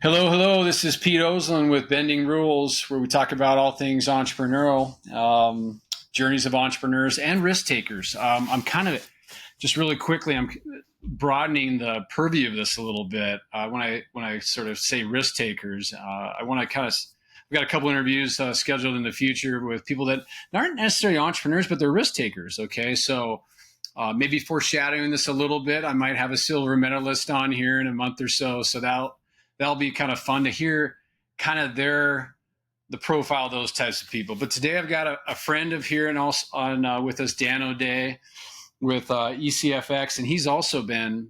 Hello, hello. This is Pete Oslin with Bending Rules, where we talk about all things entrepreneurial, journeys of entrepreneurs and risk takers. I'm kind of just really quickly, I'm broadening the purview of this a little bit. When I sort of say risk takers, I want to we've got a couple interviews scheduled in the future with people that aren't necessarily entrepreneurs, but they're risk takers. Okay, so maybe foreshadowing this a little bit, I might have a silver medalist on here in a month or so. So that'll be kind of fun to hear kind of the profile of those types of people. But today I've got a friend of here and also on with us, Dan O'Day with ECFX, and he's also been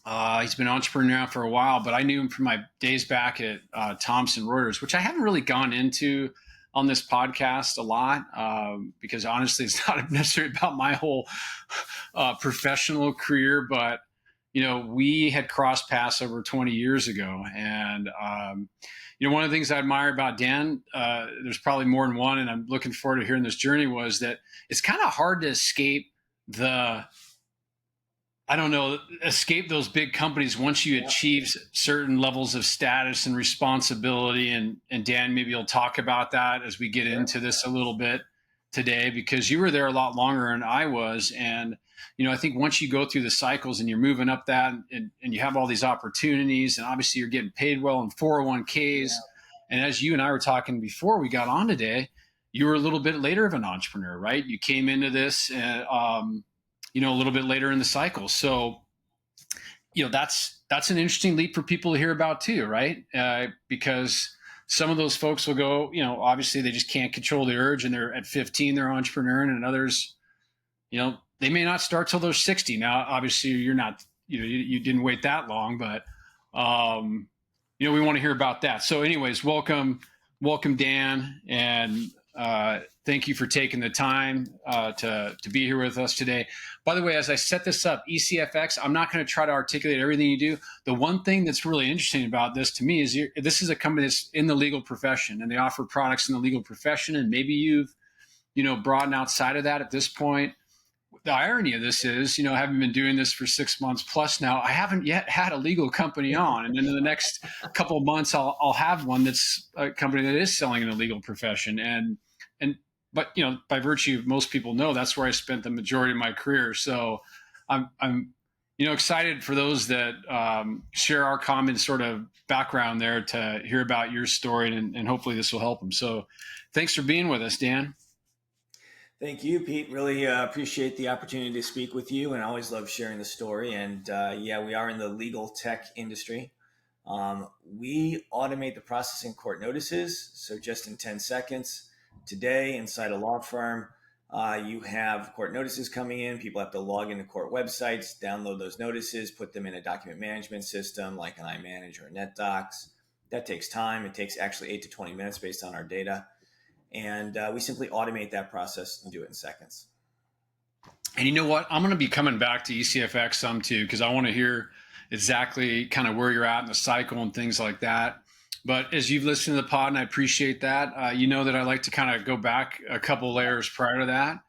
entrepreneur for a while, but I knew him from my days back at Thomson Reuters, which I haven't really gone into on this podcast a lot because honestly, it's not necessarily about my whole professional career, but we had crossed paths over 20 years ago. And, one of the things I admire about Dan, there's probably more than one, and I'm looking forward to hearing this journey, was that it's kind of hard to escape escape those big companies once you achieve certain levels of status and responsibility. And Dan, maybe you'll talk about that as we get into this a little bit today, because you were there a lot longer than I was. And, I think once you go through the cycles and you're moving up that and you have all these opportunities, and obviously you're getting paid well in 401ks. And as you and I were talking before we got on today, you were a little bit later of an entrepreneur, right? You came into this, a little bit later in the cycle. So, that's an interesting leap for people to hear about too, right? Because some of those folks will go, obviously they just can't control the urge, and they're at 15, they're entrepreneur, and others, they may not start till they're 60. Now, obviously you're not, you didn't wait that long, but, we want to hear about that. So anyways, welcome Dan. And, thank you for taking the time to be here with us today. By the way, as I set this up, ECFX, I'm not going to try to articulate everything you do. The one thing that's really interesting about this to me is this is a company that's in the legal profession, and they offer products in the legal profession. And maybe you've, broadened outside of that at this point. The irony of this is, having been doing this for 6 months plus now, I haven't yet had a legal company on. And then in the next couple of months, I'll have one that's a company that is selling in the legal profession. But by virtue of, most people know, that's where I spent the majority of my career. So I'm excited for those that share our common sort of background there to hear about your story, and hopefully this will help them. So thanks for being with us, Dan. Thank you, Pete. Really appreciate the opportunity to speak with you, and I always love sharing the story. And we are in the legal tech industry. We automate the processing court notices. So just in 10 seconds today, inside a law firm, you have court notices coming in. People have to log into court websites, download those notices, put them in a document management system like an iManage or NetDocs. That takes time. It takes actually 8 to 20 minutes based on our data. And we simply automate that process and do it in seconds. And you know what? I'm going to be coming back to ECFX some too, because I want to hear exactly kind of where you're at in the cycle and things like that. But as you've listened to the pod, and I appreciate that, you know that I like to kind of go back a couple layers prior to that.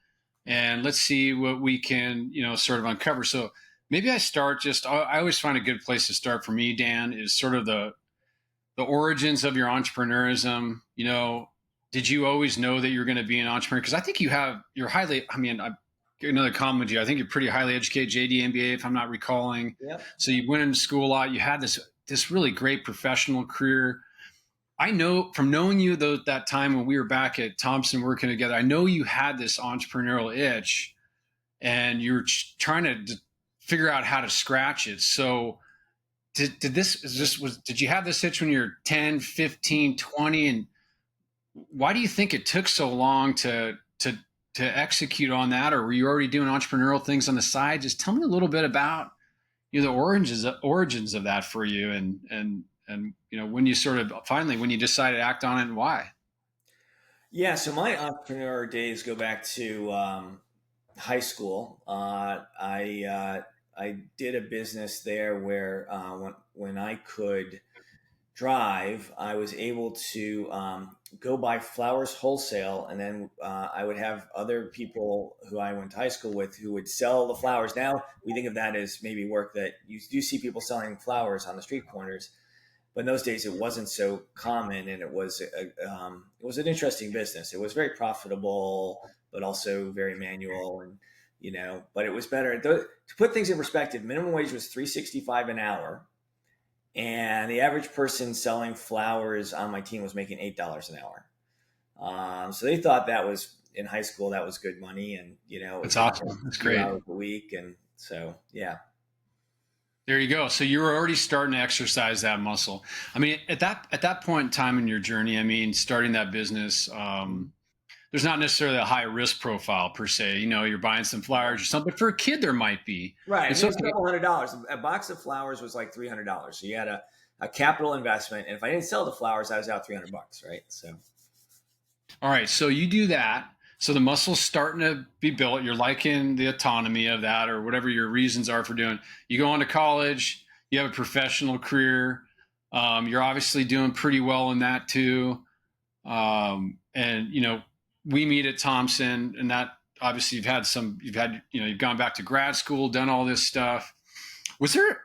And let's see what we can, sort of uncover. So maybe I start I always find a good place to start for me, Dan, is sort of the origins of your entrepreneurism. Did you always know that you're going to be an entrepreneur? Because I think you're highly, another comment with you. I think you're pretty highly educated, JD, MBA, if I'm not recalling. Yep. So you went into school a lot. You had this really great professional career. I know from knowing you that time when we were back at Thompson working together, I know you had this entrepreneurial itch, and you were trying to figure out how to scratch it. So did you have this itch when you were 10, 15, 20, and why do you think it took so long to execute on that? Or were you already doing entrepreneurial things on the side? Just tell me a little bit about the origins of that for you, and when you sort of finally, when you decided to act on it, and why. Yeah, so my entrepreneur days go back to high school. I did a business there where when I could drive, I was able to go buy flowers wholesale, and then I would have other people who I went to high school with who would sell the flowers. Now we think of that as maybe work that you do see people selling flowers on the street corners. But in those days, it wasn't so common, and it was an interesting business. It was very profitable, but also very manual, and but it was better. To put things in perspective, minimum wage was $3.65 an hour, and the average person selling flowers on my team was making $8 an hour. So they thought that was in high school, that was good money, and it That's was awesome. That's great. 2 hours a week, and so yeah. There you go. So you were already starting to exercise that muscle. I mean, at that point in time in your journey, I mean, starting that business, there's not necessarily a high risk profile per se. You're buying some flowers or something. But for a kid, there might be. Right. And It so, was a couple $100s. A box of flowers was like $300. So you had a capital investment, and if I didn't sell the flowers, I was out $300, right? So all right. So you do that. So the muscle's starting to be built. You're liking the autonomy of that, or whatever your reasons are for doing. You go on to college. You have a professional career. You're obviously doing pretty well in that too. And we meet at Thompson, and that obviously you've gone back to grad school, done all this stuff. Was there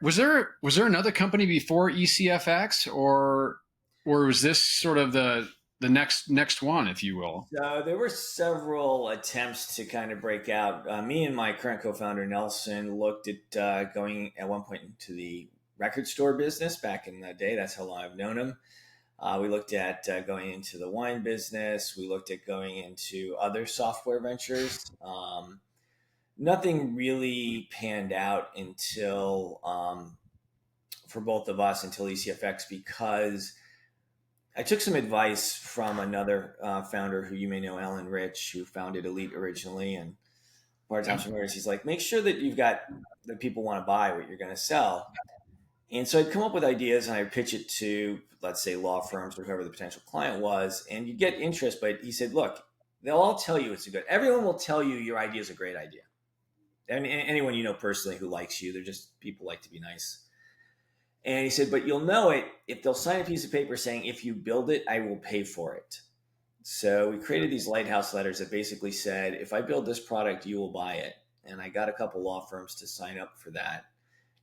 another company before ECFX, or was this sort of the next one, if you will? So there were several attempts to kind of break out. Me and my current co-founder Nelson looked at going at one point into the record store business back in the day. That's how long I've known him. We looked at going into the wine business. We looked at going into other software ventures. Nothing really panned out until for both of us until ECFX, because I took some advice from another founder who you may know, Alan Rich, who founded Elite originally and part of Thomson Reuters. He's like, make sure that that people want to buy what you're going to sell. And so I'd come up with ideas and I'd pitch it to, let's say, law firms or whoever the potential client was, and you get interest. But he said, look, they'll all tell you everyone will tell you your idea is a great idea. And anyone personally who likes you, they're just, people like to be nice. And he said, but you'll know it if they'll sign a piece of paper saying, if you build it, I will pay for it. So we created these lighthouse letters that basically said, if I build this product, you will buy it. And I got a couple law firms to sign up for that.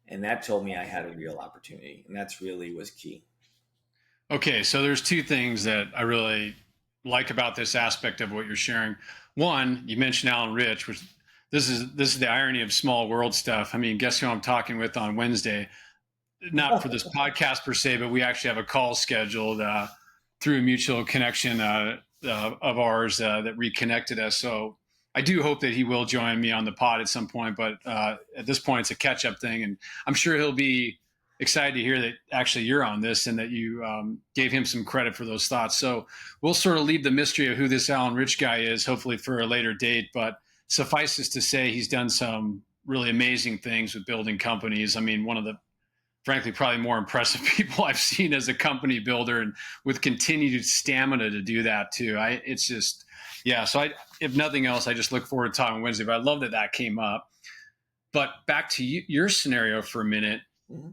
And that told me I had a real opportunity. And that's really was key. Okay. So there's two things that I really like about this aspect of what you're sharing. One, you mentioned Alan Rich, which this is the irony of small world stuff. I mean, guess who I'm talking with on Wednesday? Not for this podcast per se, but we actually have a call scheduled through a mutual connection of ours that reconnected us. So I do hope that he will join me on the pod at some point. But at this point, it's a catch-up thing. And I'm sure he'll be excited to hear that actually you're on this and that you gave him some credit for those thoughts. So we'll sort of leave the mystery of who this Alan Rich guy is, hopefully for a later date. But suffices to say, he's done some really amazing things with building companies. I mean, one of the frankly, probably more impressive people I've seen as a company builder, and with continued stamina to do that too. It's just, yeah. So if nothing else, I just look forward to talking Wednesday, but I love that came up. But back to your scenario for a minute. Mm-hmm.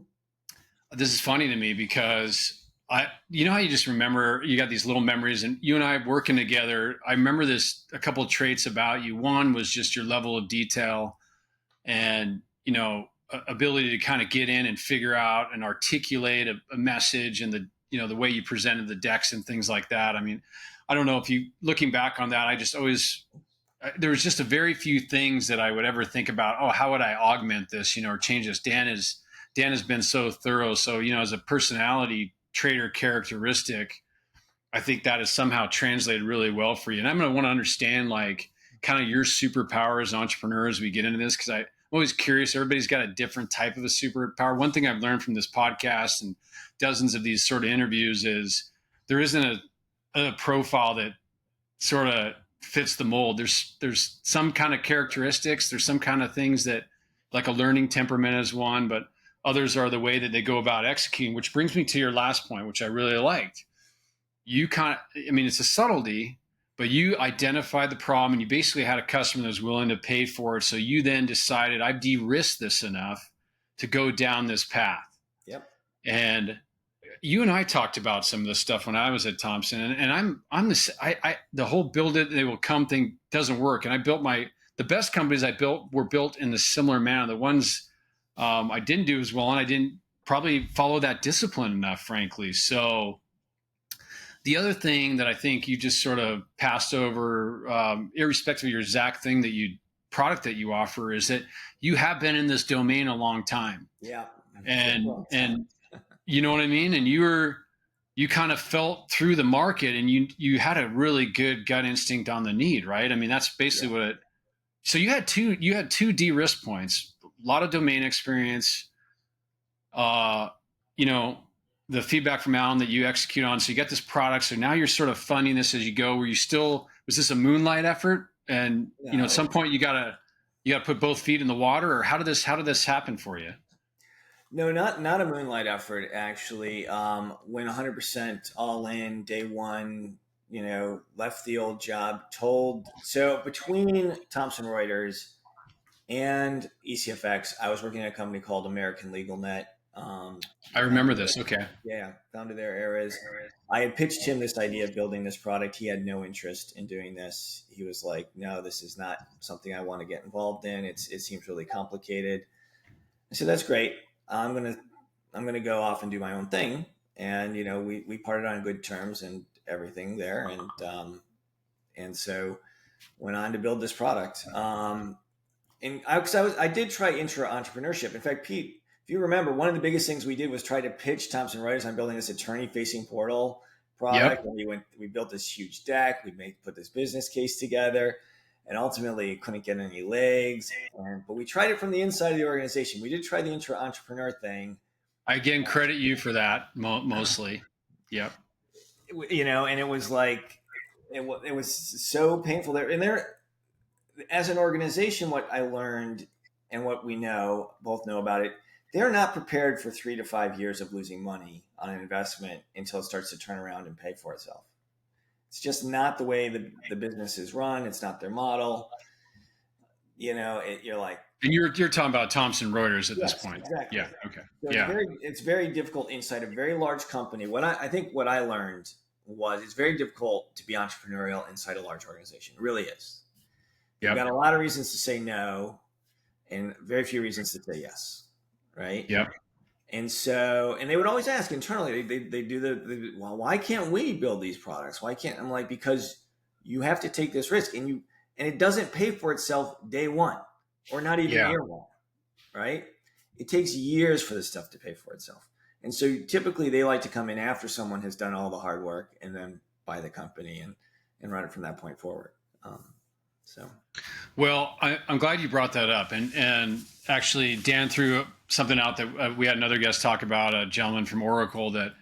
This is funny to me because how you just remember, you got these little memories, and you and I working together, I remember a couple of traits about you. One was just your level of detail and, ability to kind of get in and figure out and articulate a message, and the way you presented the decks and things like that. I mean, I don't know if you, looking back on that, there was just a very few things that I would ever think about, oh, how would I augment this, or change this? Dan has been so thorough. So, as a personality trait or characteristic, I think that has somehow translated really well for you. And I'm going to want to understand like kind of your superpower as an entrepreneur as we get into this, because I'm always curious. Everybody's got a different type of a superpower. One thing I've learned from this podcast and dozens of these sort of interviews is there isn't a profile that sort of fits the mold. There's some kind of characteristics. There's some kind of things that, like a learning temperament is one, but others are the way that they go about executing, which brings me to your last point, which I really liked. It's a subtlety, but you identified the problem and you basically had a customer that was willing to pay for it. So you then decided, I've de-risked this enough to go down this path. Yep. And you and I talked about some of this stuff when I was at Thompson, and the whole build it, they will come thing doesn't work. And the best companies I built were built in a similar manner. The ones I didn't do as well, and I didn't probably follow that discipline enough, frankly. So the other thing that I think you just sort of passed over, irrespective of your exact thing that you product that you offer, is that you have been in this domain a long time. Yeah. And you know what I mean? And you kind of felt through the market, and you had a really good gut instinct on the need, right? I mean, that's basically what it. So you had two de-risk points, a lot of domain experience, you know, the feedback from Alan that you execute on. So you get this product. So now you're sort of funding this as you go. Was this a moonlight effort? And, you know, at some point you gotta put both feet in the water, or how did this happen for you? No, not a moonlight effort, actually. Went 100% all in day one, you know, left the old job, so between Thomson Reuters and ECFX, I was working at a company called American Legal Net. I remember this. Okay. Yeah, founded their eras. I had pitched him this idea of building this product. He had no interest in doing this. He was like, no, this is not something I want to get involved in. It seems really complicated. I said, that's great. I'm gonna go off and do my own thing. And you know, we parted on good terms and everything there. And so went on to build this product. And I did try entrepreneurship. In fact, Pete, if you remember, one of the biggest things we did was try to pitch Thomson Reuters on building this attorney-facing portal product. Yep. And we built this huge deck. We put this business case together, and ultimately couldn't get any legs. But we tried it from the inside of the organization. We did try the entrepreneur thing. I again credit you for that mostly. Yep. You know, and it was like it was so painful there. And there, as an organization, what I learned and what we both know about it, they're not prepared for 3 to 5 years of losing money on an investment until it starts to turn around and pay for itself. It's just not the way the business is run. It's not their model. You know, you're like. And you're talking about Thomson Reuters at this point. Exactly. Yeah. Okay. So yeah. It's very difficult inside a very large company. I think what I learned was it's very difficult to be entrepreneurial inside a large organization. It really is. You've got a lot of reasons to say no and very few reasons to say yes. Right. Yep. And they would always ask internally, they do well, why can't we build these products? Why can't, I'm like, because you have to take this risk and it doesn't pay for itself day one or not even year one. Right. It takes years for this stuff to pay for itself. And so typically they like to come in after someone has done all the hard work and then buy the company and run it from that point forward. Well, I'm glad you brought that up. And actually, Dan threw something out that we had another guest talk about, a gentleman from Oracle that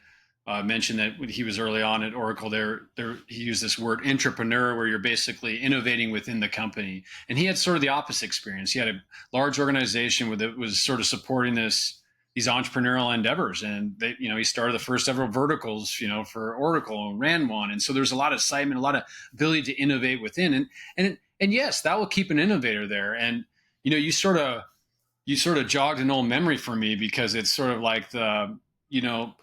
mentioned that when he was early on at Oracle, he used this word intrapreneur, where you're basically innovating within the company. And he had sort of the opposite experience. He had a large organization that was sort of supporting these entrepreneurial endeavors. And he started the first ever verticals, for Oracle, and ran one. And so there's a lot of excitement, a lot of ability to innovate within. And yes, that will keep an innovator there. And, you sort of jogged an old memory for me, because it's sort of like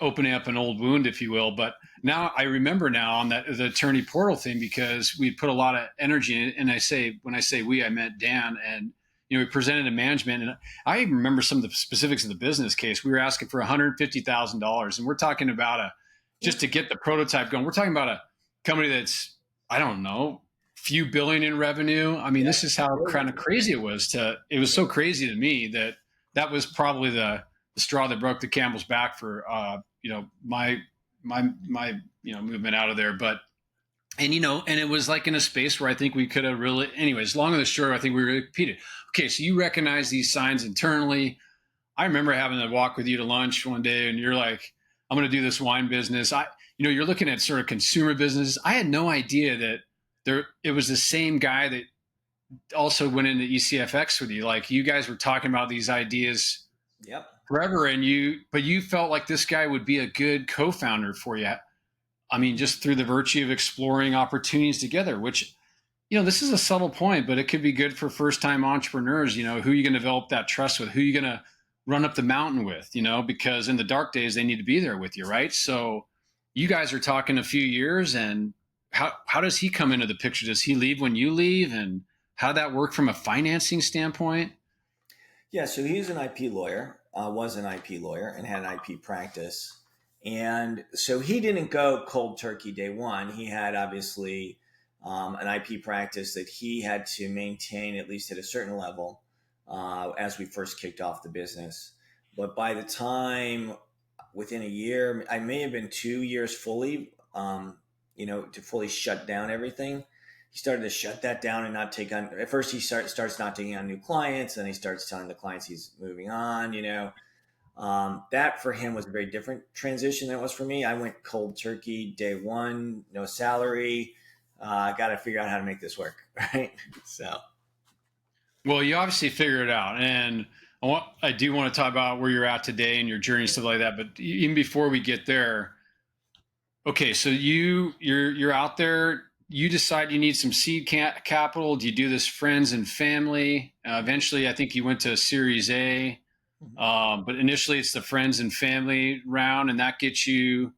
opening up an old wound, if you will. But now I remember on the attorney portal thing, because we put a lot of energy in it. And when I say we, I meant Dan, and, we presented to management, and I even remember some of the specifics of the business case. We were asking for $150,000, and we're talking about just to get the prototype going. We're talking about a company that's, I don't know, few billion in revenue. I mean, this is how kind of crazy it was. It was so crazy to me that was probably the straw that broke the camel's back for my movement out of there. But and it was like in a space where I think we could have really, anyways, long and the short, I think we really competed. Okay, so you recognize these signs internally. I remember having to walk with you to lunch one day, and you're like, I'm going to do this wine business. You're looking at sort of consumer business. I had no idea that it was the same guy that also went into ECFX with you. Like, you guys were talking about these ideas forever, but you felt like this guy would be a good co-founder for you. I mean, just through the virtue of exploring opportunities together, which, this is a subtle point, but it could be good for first-time entrepreneurs. Who are you going to develop that trust with? Who are you going to run up the mountain with? Because in the dark days, they need to be there with you, right? So you guys are talking a few years, and how does he come into the picture? Does he leave when you leave? And how did that work from a financing standpoint? Yeah, so he's an IP lawyer. was an IP lawyer and had an IP practice. And so he didn't go cold turkey day one. He had obviously an IP practice that he had to maintain at least at a certain level as we first kicked off the business. But by the time, within a year, I may have been 2 years fully, to fully shut down everything. He started to shut that down and not take on. At first, he starts not taking on new clients, and he starts telling the clients he's moving on. That for him was a very different transition than it was for me. I went cold turkey day one, no salary. Got to figure out how to make this work, right? So, well, you obviously figure it out, and I do want to talk about where you're at today and your journey and stuff like that. But even before we get there, okay, so you're out there. You decide you need some seed capital. Do you do this friends and family? Eventually, I think you went to Series A, but initially it's the friends and family round, and that gets you,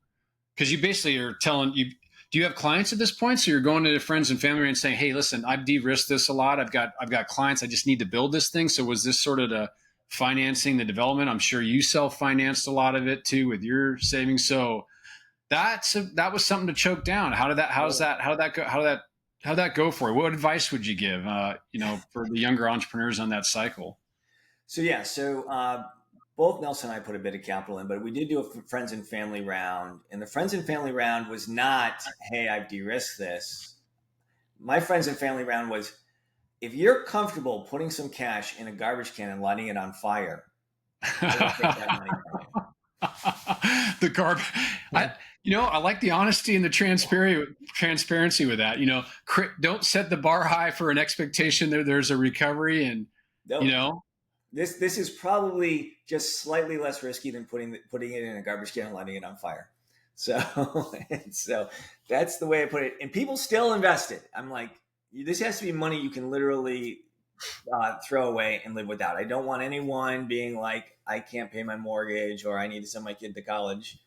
because you basically are telling you. Do you have clients at this point? So you're going to the friends and family and saying, "Hey, listen, I've de-risked this a lot. I've got clients. I just need to build this thing." So was this sort of the financing the development? I'm sure you self-financed a lot of it too with your savings. So that was something to choke down. How did that go for you? What advice would you give, for the younger entrepreneurs on that cycle? So both Nelson and I put a bit of capital in, but we did do a friends and family round. And the friends and family round was not, "Hey, I've de-risked this." My friends and family round was, if you're comfortable putting some cash in a garbage can and lighting it on fire, I will take that money from you. The carb. I like the honesty and the transparency with that. Don't set the bar high for an expectation that there's a recovery, and Nope. This is probably just slightly less risky than putting it in a garbage can and lighting it on fire. So that's the way I put it. And people still invested. I'm like, this has to be money you can literally throw away and live without. I don't want anyone being like, I can't pay my mortgage or I need to send my kid to college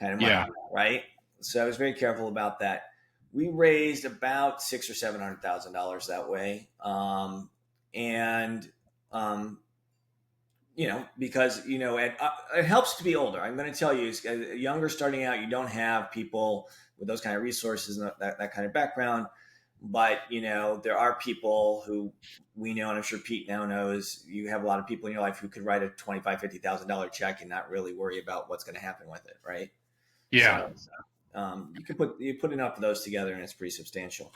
kind of money, right? So I was very careful about that. We raised about $600,000 or $700,000 that way, because it helps to be older. I'm going to tell you, younger starting out, you don't have people with those kind of resources and that kind of background. But, there are people who we know, and I'm sure Pete now knows, you have a lot of people in your life who could write a $25,000, $50,000 check and not really worry about what's going to happen with it, right? Yeah. So, you put enough of those together and it's pretty substantial.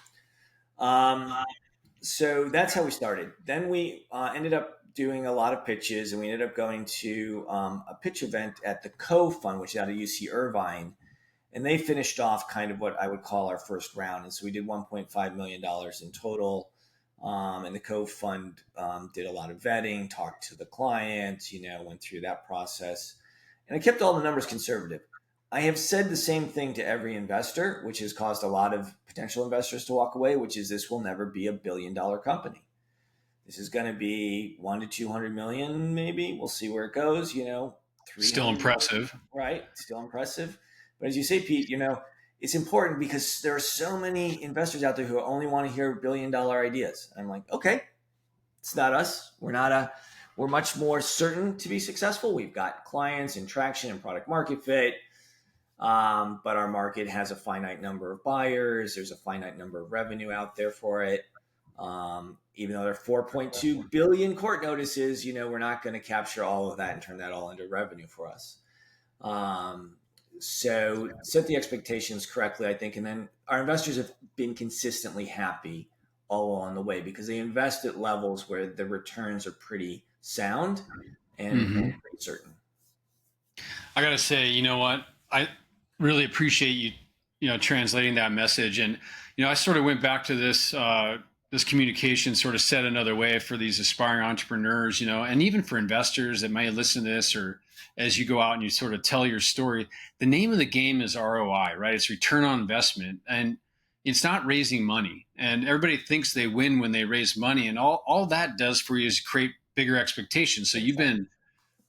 So that's how we started. Then we ended up doing a lot of pitches, and we ended up going to a pitch event at the Cove Fund, which is out of UC Irvine. And they finished off kind of what I would call our first round. And so we did $1.5 million in total. And the Cove Fund did a lot of vetting, talked to the clients, went through that process. And I kept all the numbers conservative. I have said the same thing to every investor, which has caused a lot of potential investors to walk away, which is this will never be a $1 billion company. This is going to be 1 to 200 million, maybe. We'll see where it goes. Still impressive, right? Still impressive. But as you say, Pete, it's important because there are so many investors out there who only want to hear $1 billion ideas. I'm like, okay, it's not us. We're much more certain to be successful. We've got clients and traction and product market fit. But our market has a finite number of buyers. There's a finite number of revenue out there for it. Even though there are 4.2 billion court notices, we're not going to capture all of that and turn that all into revenue for us. So set the expectations correctly, I think. And then our investors have been consistently happy all along the way because they invest at levels where the returns are pretty sound and pretty certain. I got to say, you know what? I really appreciate you, translating that message. And, I sort of went back to this communication sort of said another way for these aspiring entrepreneurs, and even for investors that may listen to this, or as you go out and you sort of tell your story, the name of the game is ROI, right? It's return on investment, and it's not raising money. And everybody thinks they win when they raise money. And all that does for you is create bigger expectations. So you've been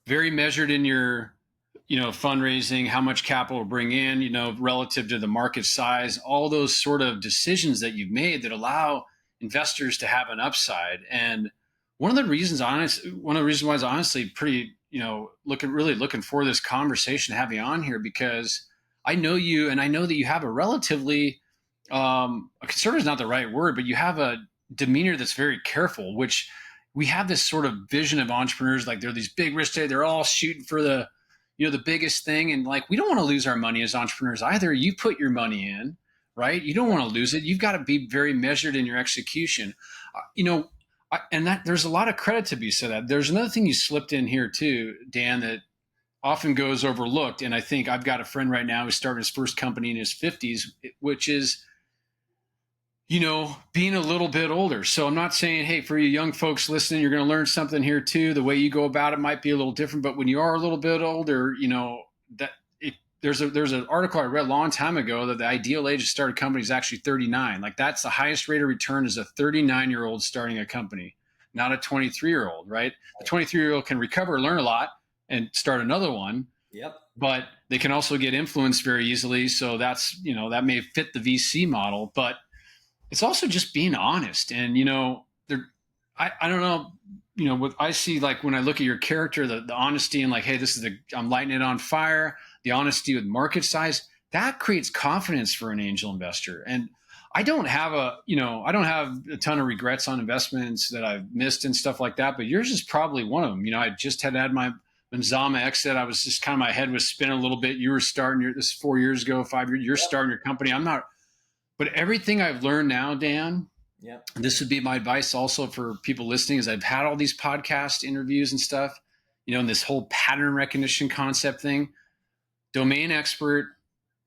very measured in your, fundraising, how much capital bring in, relative to the market size, all those sort of decisions that you've made that allow investors to have an upside. And one of the reasons why it's honestly pretty, really looking for this conversation to have you on here, because I know you, and I know that you have a relatively conservative is not the right word, but you have a demeanor that's very careful, which we have this sort of vision of entrepreneurs, like they're these big risk takers, they're all shooting for the biggest thing. And like, we don't want to lose our money as entrepreneurs either. You put your money in, right? You don't want to lose it. You've got to be very measured in your execution. And that there's a lot of credit to be said that. There's another thing you slipped in here too, Dan, that often goes overlooked. And I think I've got a friend right now who's starting his first company in his 50s, which is, being a little bit older. So I'm not saying, hey, for you young folks listening, you're going to learn something here too. The way you go about it might be a little different, but when you are a little bit older, there's an article I read a long time ago that the ideal age to start a company is actually 39. Like, that's the highest rate of return, is a 39-year-old starting a company, not a 23-year-old, right? A 23-year-old can recover, learn a lot, and start another one. Yep. But they can also get influenced very easily. So that's, that may fit the VC model, but it's also just being honest. And, I don't know, what I see, like when I look at your character, the honesty and like, hey, I'm lighting it on fire, the honesty with market size, that creates confidence for an angel investor. And I don't have a ton of regrets on investments that I've missed and stuff like that, but yours is probably one of them. I just had my Zama exit. I was just kind of, my head was spinning a little bit. You were starting this 4 years ago, 5 years, you're starting your company. I'm not. But everything I've learned now, Dan, and this would be my advice also for people listening, is I've had all these podcast interviews and stuff, and this whole pattern recognition concept thing. Domain expert,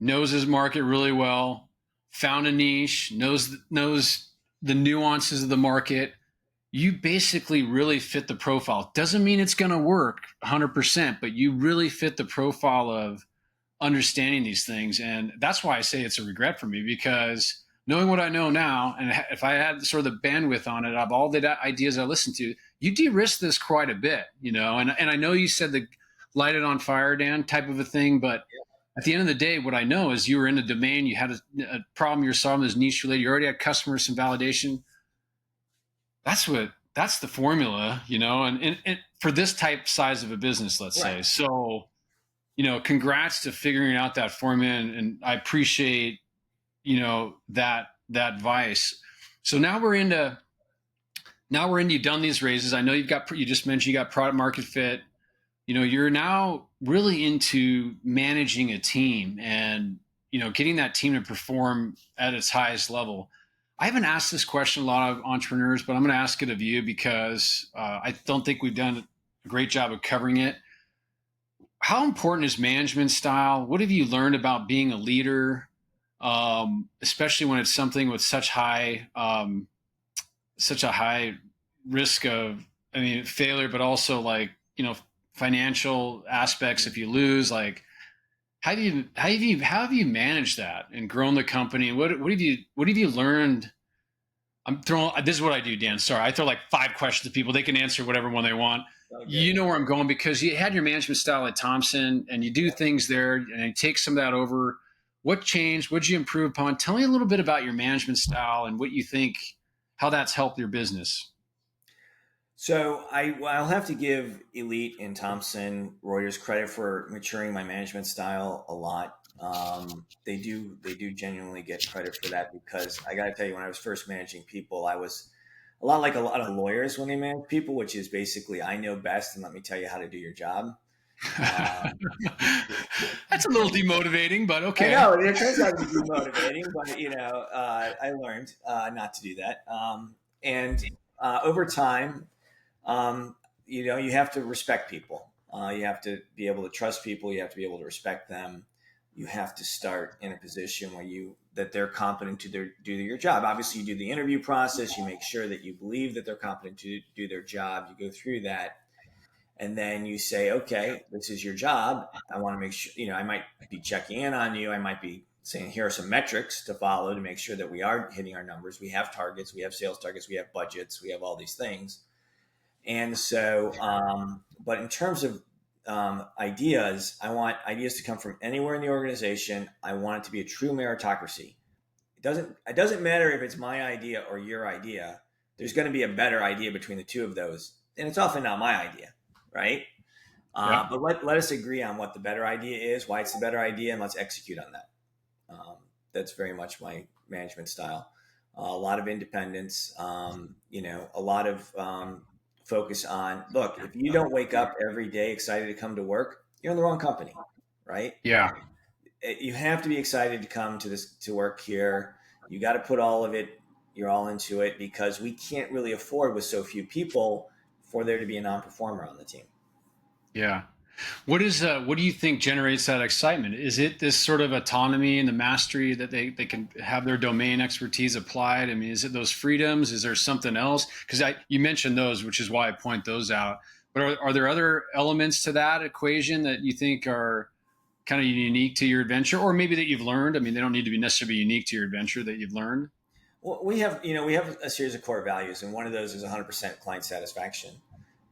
knows his market really well, found a niche, knows the nuances of the market. You basically really fit the profile. Doesn't mean it's going to work 100%, but you really fit the profile of understanding these things. And that's why I say it's a regret for me, because knowing what I know now, and if I had sort of the bandwidth on it of all the ideas I listened to, you de-risk this quite a bit, and I know you said the light it on fire, Dan, type of a thing, but at the end of the day, what I know is you were in a domain, you had a problem you're solving, this niche related, you already had customers, some validation. That's the formula, and for this type size of a business, let's say. So, congrats to figuring out that formula, and I appreciate, that advice. So now we're into, you've done these raises. I know you just mentioned you got product market fit. You're now really into managing a team and, getting that team to perform at its highest level. I haven't asked this question a lot of entrepreneurs, but I'm going to ask it of you because I don't think we've done a great job of covering it. How important is management style? What have you learned about being a leader, especially when it's something with such a high risk of, failure, but also like, financial aspects if you lose? Like, how have you managed that and grown the company? What have you learned? This is what I do, Dan. Sorry, I throw like 5 questions to people. They can answer whatever one they want. Okay. You know where I'm going, because you had your management style at Thomson and you do things there and you take some of that over. What changed? What did you improve upon? Tell me a little bit about your management style and what you think, how that's helped your business. So I'll have to give Elite and Thomson Reuters credit for maturing my management style a lot. They do genuinely get credit for that, because I got to tell you, when I was first managing people, I was a lot like a lot of lawyers when they manage people, which is basically, I know best and let me tell you how to do your job. That's a little demotivating, but okay. I know it turns out to be demotivating, but I learned not to do that. And over time, you have to respect people. You have to be able to trust people. You have to be able to respect them. You have to start in a position where that they're competent to do your job. Obviously, you do the interview process. You make sure that you believe that they're competent to do their job. You go through that. And then you say, okay, this is your job. I want to make sure, I might be checking in on you. I might be saying, here are some metrics to follow to make sure that we are hitting our numbers. We have targets, we have sales targets, we have budgets, we have all these things. And so, but in terms of ideas, I want ideas to come from anywhere in the organization. I want it to be a true meritocracy. It doesn't matter if it's my idea or your idea. There's going to be a better idea between the two of those. And it's often not my idea, right? Yeah. But let us agree on what the better idea is, why it's the better idea, and let's execute on that. That's very much my management style. A lot of independence, a lot of focus on, look, if you don't wake up every day excited to come to work, you're in the wrong company, right? Yeah. You have to be excited to come to work here. You got to put all of it, you're all into it, because we can't really afford, with so few people, for there to be a non-performer on the team. Yeah. What do you think generates that excitement? Is it this sort of autonomy and the mastery that they can have their domain expertise applied? I mean, is it those freedoms? Is there something else? Because you mentioned those, which is why I point those out. But are there other elements to that equation that you think are kind of unique to your adventure, or maybe that you've learned? I mean, they don't need to be necessarily unique to your adventure that you've learned. Well, we have a series of core values, and one of those is 100% client satisfaction.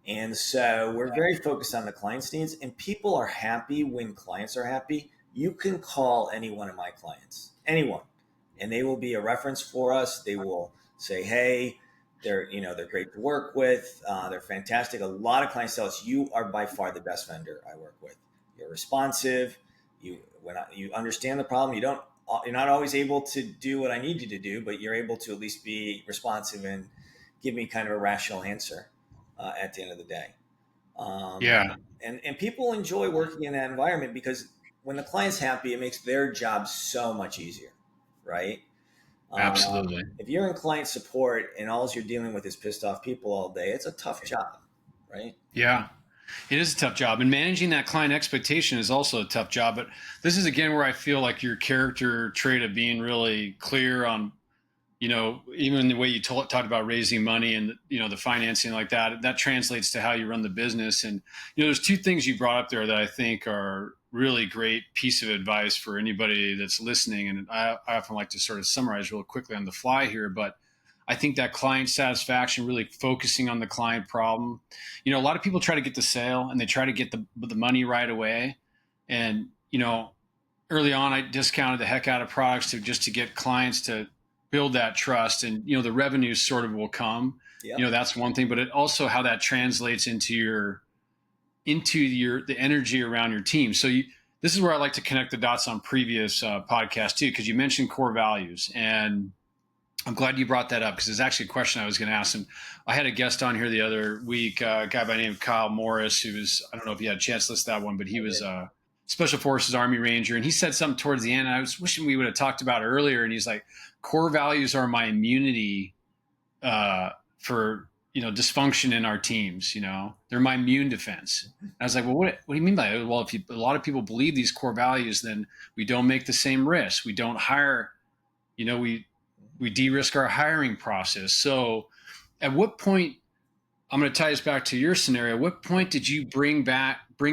And so we're very focused on the client's needs, and people are happy when clients are happy. You can call any one of my clients, anyone, and they will be a reference for us. They will say, "Hey, they're great to work with. They're fantastic." A lot of clients tell us, "You are by far the best vendor I work with. You're responsive. You understand the problem. You're not always able to do what I need you to do, but you're able to at least be responsive and give me kind of a rational answer at the end of the day." Um, Yeah, and people enjoy working in that environment because when the client's happy, it makes their job so much easier, right? absolutely. If you're in client support and all you're dealing with is pissed off people all day, it's a tough job, right? Yeah. It is a tough job, and managing that client expectation is also a tough job. But this is again where I feel like your character trait of being really clear on, even the way you talked about raising money and the financing like that translates to how you run the business. And there's two things you brought up there that I think are really great piece of advice for anybody that's listening. And I often like to sort of summarize real quickly on the fly here, but I think that client satisfaction, really focusing on the client problem. A lot of people try to get the sale and they try to get the money right away. And, early on, I discounted the heck out of products to get clients to build that trust, and, the revenue sort of will come. Yep. That's one thing, but it also how that translates into the energy around your team. So this is where I like to connect the dots on previous podcasts too, because you mentioned core values, and I'm glad you brought that up because it's actually a question I was going to ask. And I had a guest on here the other week, a guy by the name of Kyle Morris, who was, I don't know if you had a chance to list that one, but he was a Special Forces Army Ranger. And he said something towards the end, and I was wishing we would have talked about it earlier. And he's like, core values are my immunity for, dysfunction in our teams. They're my immune defense. And I was like, well, what do you mean by it? Well, if a lot of people believe these core values, then we don't make the same risks. We don't hire, we de-risk our hiring process. So at what point, I'm going to tie this back to your scenario, what point did you bring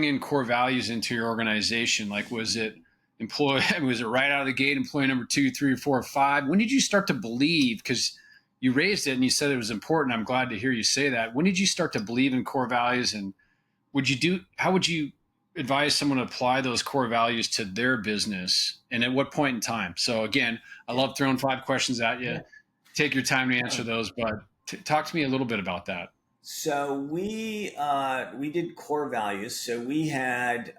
in core values into your organization? Like, was it right out of the gate, employee number 2, 3, 4, 5? When did you start to believe, because you raised it and you said it was important. I'm glad to hear you say that. When did you start to believe in core values, and how would you advise someone to apply those core values to their business, and at what point in time? So again, I love throwing 5 questions at you. Take your time to answer those, but talk to me a little bit about that. So we did core values. So we had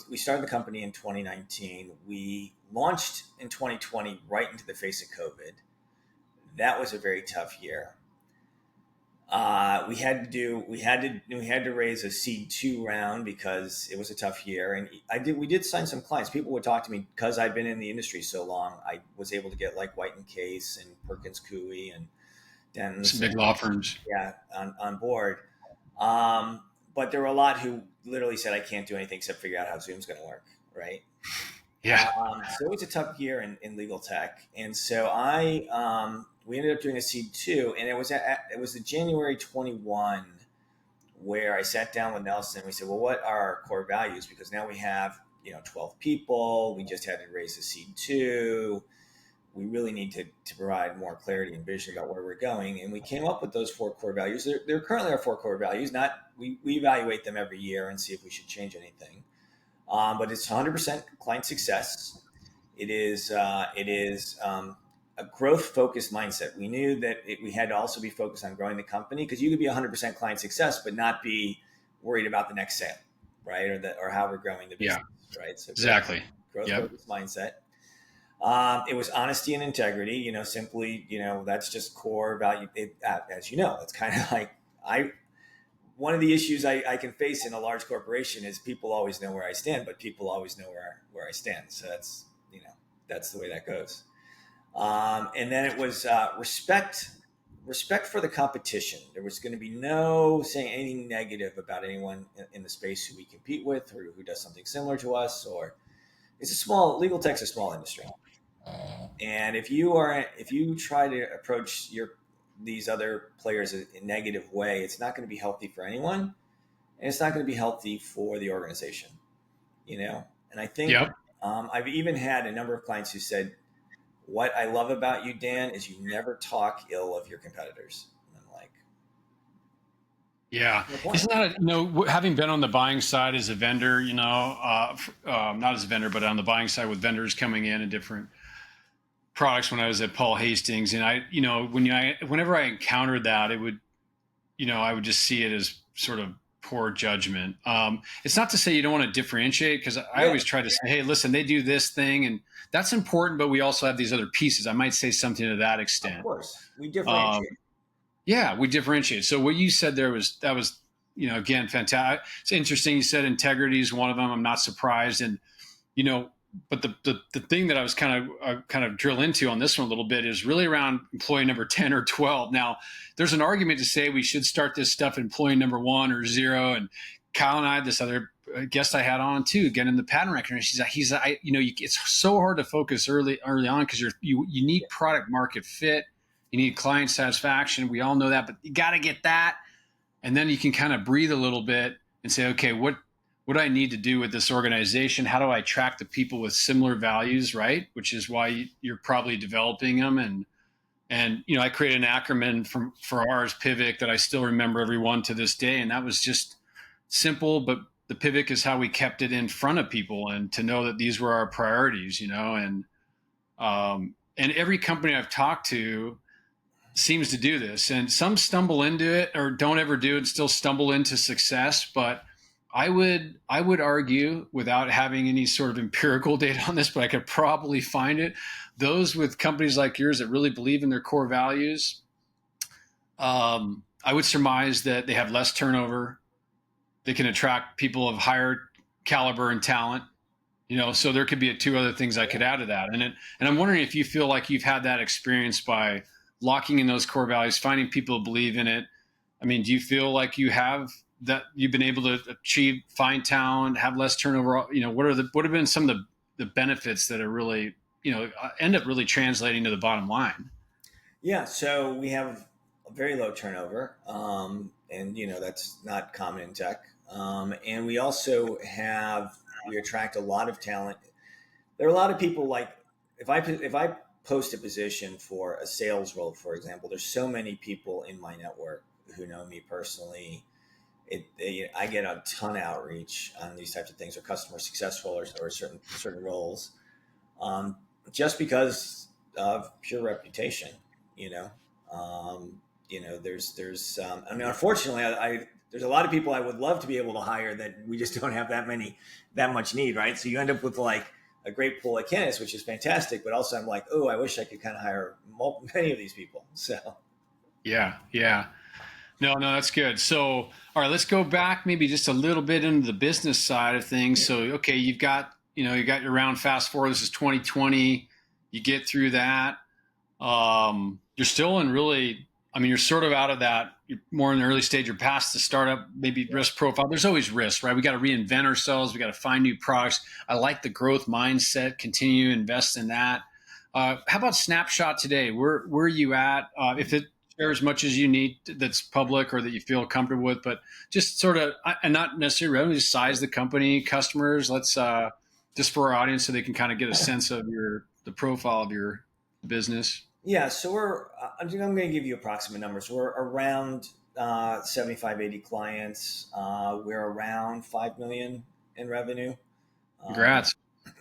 we started the company in 2019. We launched in 2020, right into the face of COVID. That was a very tough year. We had to raise a seed 2 round because it was a tough year, and we did sign some clients. People would talk to me because I've been in the industry so long. I was able to get like White and Case and Perkins Coie and Dens, some big law firms, on board. But there were a lot who literally said, "I can't do anything except figure out how Zoom's going to work." Right? Yeah. So it was a tough year in legal tech, and so we ended up doing a seed 2, and it was the January 21 where I sat down with Nelson and we said, well, what are our core values? Because now we have 12 people. We just had to raise a seed 2. We really need to provide more clarity and vision about where we're going, and we came up with those 4 core values. They're currently our 4 core values. We evaluate them every year and see if we should change anything. But it's 100% client success. It is a growth-focused mindset. We knew that we had to also be focused on growing the company, because you could be 100% client success but not be worried about the next sale, right? Or how we're growing the Yeah, business, right? So exactly. growth Yep. focused mindset. It was honesty and integrity. Simply, that's just core value. As you know, it's kind of like one of the issues I can face in a large corporation is people always know where I stand, but people always know where I stand. So that's the way that goes. And then it was respect for the competition. There was going to be no saying anything negative about anyone in the space who we compete with or who does something similar to us. Or it's a small legal tech's a small industry, and if you try to approach these other players in a negative way, it's not going to be healthy for anyone, and it's not going to be healthy for the organization. And I think Yep. I've even had a number of clients who said, "What I love about you, Dan, is you never talk ill of your competitors." And I'm like, Yeah. "No point." Isn't that, having been on the buying side as a vendor, not as a vendor, but on the buying side with vendors coming in and different products when I was at Paul Hastings. And whenever I encountered that, it would, I would just see it as sort of poor judgment. It's not to say you don't want to differentiate, because I Yeah, always try to say, hey, listen, they do this thing and that's important, but we also have these other pieces. I might say something to that of extent. course, we Um, differentiate. yeah, we differentiate. So what you said there was, again, fantastic. It's interesting. You said integrity is one of them. I'm not surprised. And, but the thing that I was kind of drill into on this one a little bit is really around employee number 10 or 12. Now, there's an argument to say we should start this stuff at employee number 1 or 0. And Kyle and I, this other guest I had on too, again in the pattern recognition, it's so hard to focus early on, because you need product market fit, you need client satisfaction. We all know that, but you got to get that, and then you can kind of breathe a little bit and say, okay, what do I need to do with this organization? How do I attract the people with similar values, right? Which is why you're probably developing them. And I created an acronym for ours, PIVIC, that I still remember every one to this day. And that was just simple, but the PIVIC is how we kept it in front of people, and to know that these were our priorities, and every company I've talked to seems to do this, and some stumble into it or don't ever do it and still stumble into success. But I would argue, without having any sort of empirical data on this, but I could probably find it, those with companies like yours that really believe in their core values, I would surmise that they have less turnover. They can attract people of higher caliber and talent. So there could be two other things I could add to that. And I'm wondering if you feel like you've had that experience by locking in those core values, finding people who believe in it. I mean, do you feel like you have that, you've been able to find talent, have less turnover? What have been some of the benefits that are really, end up really translating to the bottom line? Yeah, so we have a very low turnover, and that's not common in tech. And we attract a lot of talent. There are a lot of people, like, if I post a position for a sales role, for example, there's so many people in my network who know me personally. I get a ton of outreach on these types of things, or customer success roles, or certain roles, just because of pure reputation. You know, there's I mean, unfortunately, there's a lot of people I would love to be able to hire that we just don't have that much need, right? So you end up with like a great pool of candidates, which is fantastic, but also I'm like, oh, I wish I could kind of hire many of these people. So Yeah. No, that's good. So, all right, let's go back maybe just a little bit into the business side of things. So, okay, you got your round, fast forward. This is 2020. You get through that. You're still in really, I mean, you're sort of out of that. You're more in the early stage. You're past the startup, maybe risk profile. There's always risk, right? We got to reinvent ourselves. We got to find new products. I like the growth mindset. Continue to invest in that. How about snapshot today? Where are you at? If it share as much as you need that's public or that you feel comfortable with, but just sort of, and not necessarily revenue, just size the company, customers. Let's just for our audience so they can kind of get a sense of the profile of your business. yeah, so I'm going to give you approximate numbers. We're around 75, 80 clients. We're around 5 million in revenue. Congrats.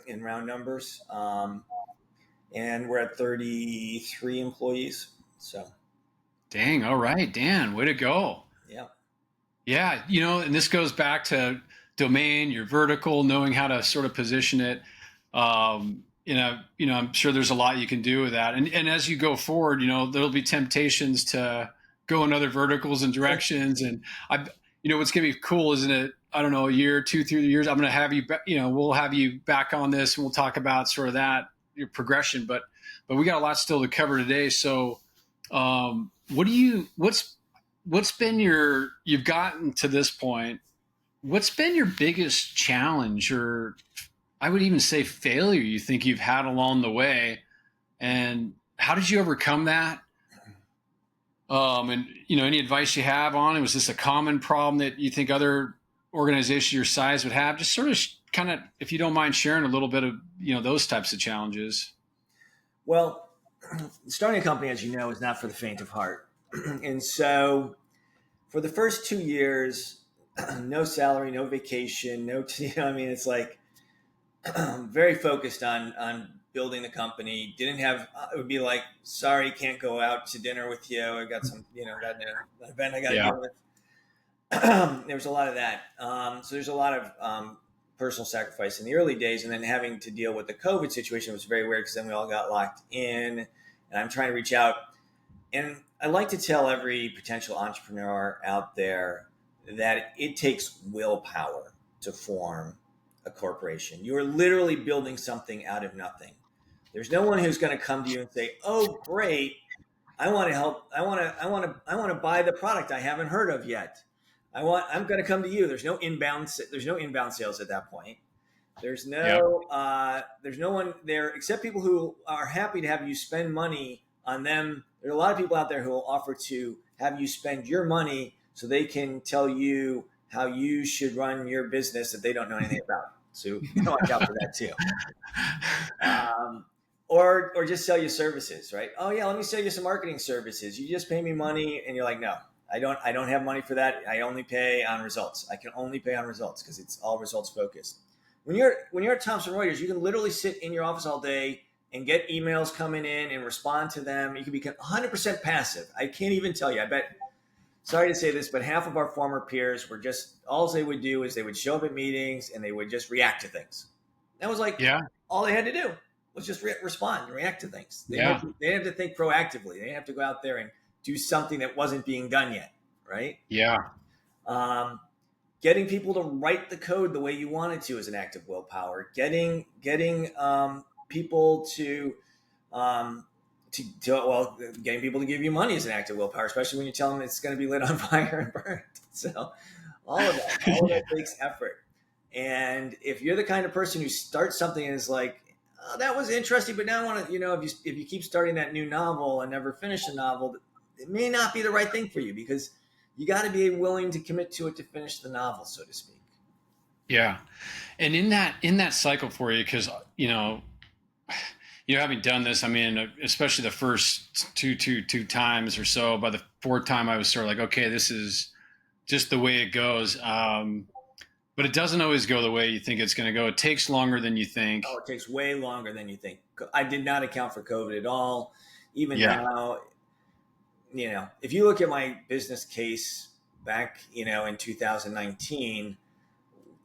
In round numbers. And we're at 33 employees. So, dang. All right, Dan, way to go. yeah. Yeah. And this goes back to domain, your vertical, knowing how to sort of position it. I'm sure there's a lot you can do with that. And as you go forward, there'll be temptations to go in other verticals and directions. And what's going to be cool, isn't it? I don't know, a year, 2, 3 years, I'm going to have you, we'll have you back on this and we'll talk about sort of that, your progression, but we got a lot still to cover today. So, what's been you've gotten to this point, what's been your biggest challenge, or I would even say failure, you think you've had along the way, and how did you overcome that? And any advice you have on it? Was this a common problem that you think other organizations your size would have? Just sort of kind of, if you don't mind sharing a little bit of, those types of challenges. Well, starting a company, as you know, is not for the faint of heart. And so for the first 2 years, no salary, no vacation, it's like very focused on building the company. Didn't have, it would be like, sorry, can't go out to dinner with you. I got some, got an event I got to deal with. There was a lot of that. So there's a lot of personal sacrifice in the early days, and then having to deal with the COVID situation was very weird because then we all got locked in, and I'm trying to reach out. And I like to tell every potential entrepreneur out there that it takes willpower to form a corporation. You are literally building something out of nothing. There's no one who's going to come to you and say, "Oh, great, I want to help. I want to buy the product I haven't heard of yet. I'm going to come to you." There's no inbound sales at that point. There's no one there except people who are happy to have you spend money on them. There are a lot of people out there who will offer to have you spend your money so they can tell you how you should run your business that they don't know anything about. So watch out for that too. Or just sell you services, right? Oh yeah, let me sell you some marketing services. You just pay me money, and you're like, no, I don't have money for that. I only pay on results. I can only pay on results because it's all results focused. When you're at Thomson Reuters, you can literally sit in your office all day and get emails coming in and respond to them. You can be 100% passive. I can't even tell you. I bet, sorry to say this, but half of our former peers were just, all they would do is they would show up at meetings and they would just react to things. That was like all they had to do was just respond and react to things. They didn't have to think proactively. They didn't have to go out there and do something that wasn't being done yet, right? Yeah. Getting people to write the code the way you wanted to is an act of willpower. Getting people getting people to give you money is an act of willpower, especially when you tell them it's going to be lit on fire and burned. So all of that takes effort. And if you're the kind of person who starts something and is like, oh, that was interesting, but now I want to, if you keep starting that new novel and never finish the novel, it may not be the right thing for you, because you got to be willing to commit to it to finish the novel, so to speak. Yeah. And in that cycle for you, because, having done this, I mean, especially the first two times or so, by the fourth time I was sort of like, okay, this is just the way it goes. But it doesn't always go the way you think it's going to go. It takes longer than you think. Oh, it takes way longer than you think. I did not account for COVID at all. Even now, if you look at my business case back, in 2019,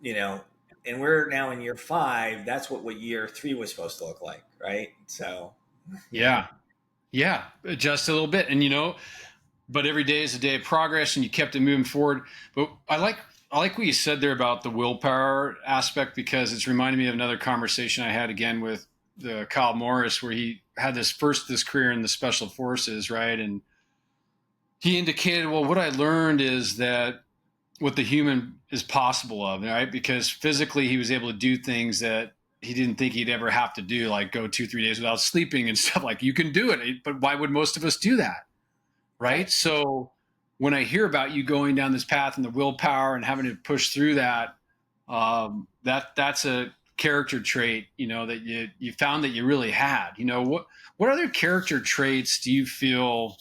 and we're now in year 5, that's what year 3 was supposed to look like, right? So, yeah, adjust a little bit, and but every day is a day of progress, and you kept it moving forward. But I like what you said there about the willpower aspect, because it's reminded me of another conversation I had again with Kyle Morris, where he had this career in the special forces, right? And he indicated, well, what I learned is that what the human is possible of, right? Because physically he was able to do things that he didn't think he'd ever have to do, like go 2-3 days without sleeping and stuff. Like, you can do it, but why would most of us do that? Right. So when I hear about you going down this path and the willpower and having to push through that, that's a character trait, that you found that you really had. What other character traits do you feel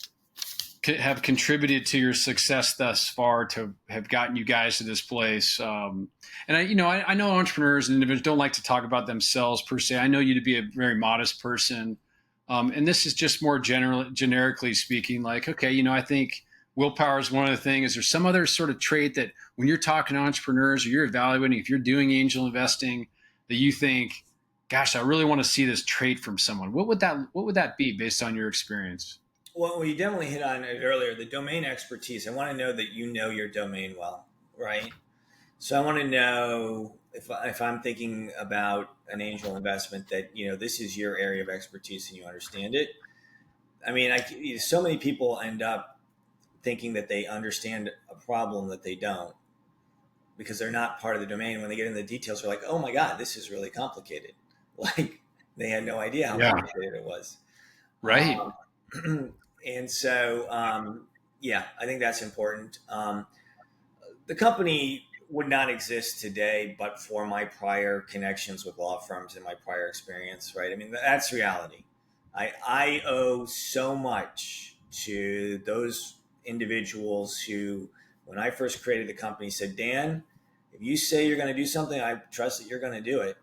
have contributed to your success thus far to have gotten you guys to this place? And I know entrepreneurs and individuals don't like to talk about themselves per se. I know you to be a very modest person. And this is just more generically speaking, like, okay, I think willpower is one of the things. Is there some other sort of trait that when you're talking to entrepreneurs or you're evaluating, if you're doing angel investing, that you think, gosh, I really want to see this trait from someone? What would that be based on your experience? Well, you definitely hit on it earlier. The domain expertise. I want to know that you know your domain well, right? So I want to know if I'm thinking about an angel investment that this is your area of expertise and you understand it. I mean, so many people end up thinking that they understand a problem that they don't because they're not part of the domain. When they get into the details, they're like, "Oh my God, this is really complicated." Like they had no idea how Yeah. complicated it was. Right. And so, yeah, I think that's important. The company would not exist today but for my prior connections with law firms and my prior experience, right? I mean, that's reality. I owe so much to those individuals who, when I first created the company, said, Dan, if you say you're going to do something, I trust that you're going to do it.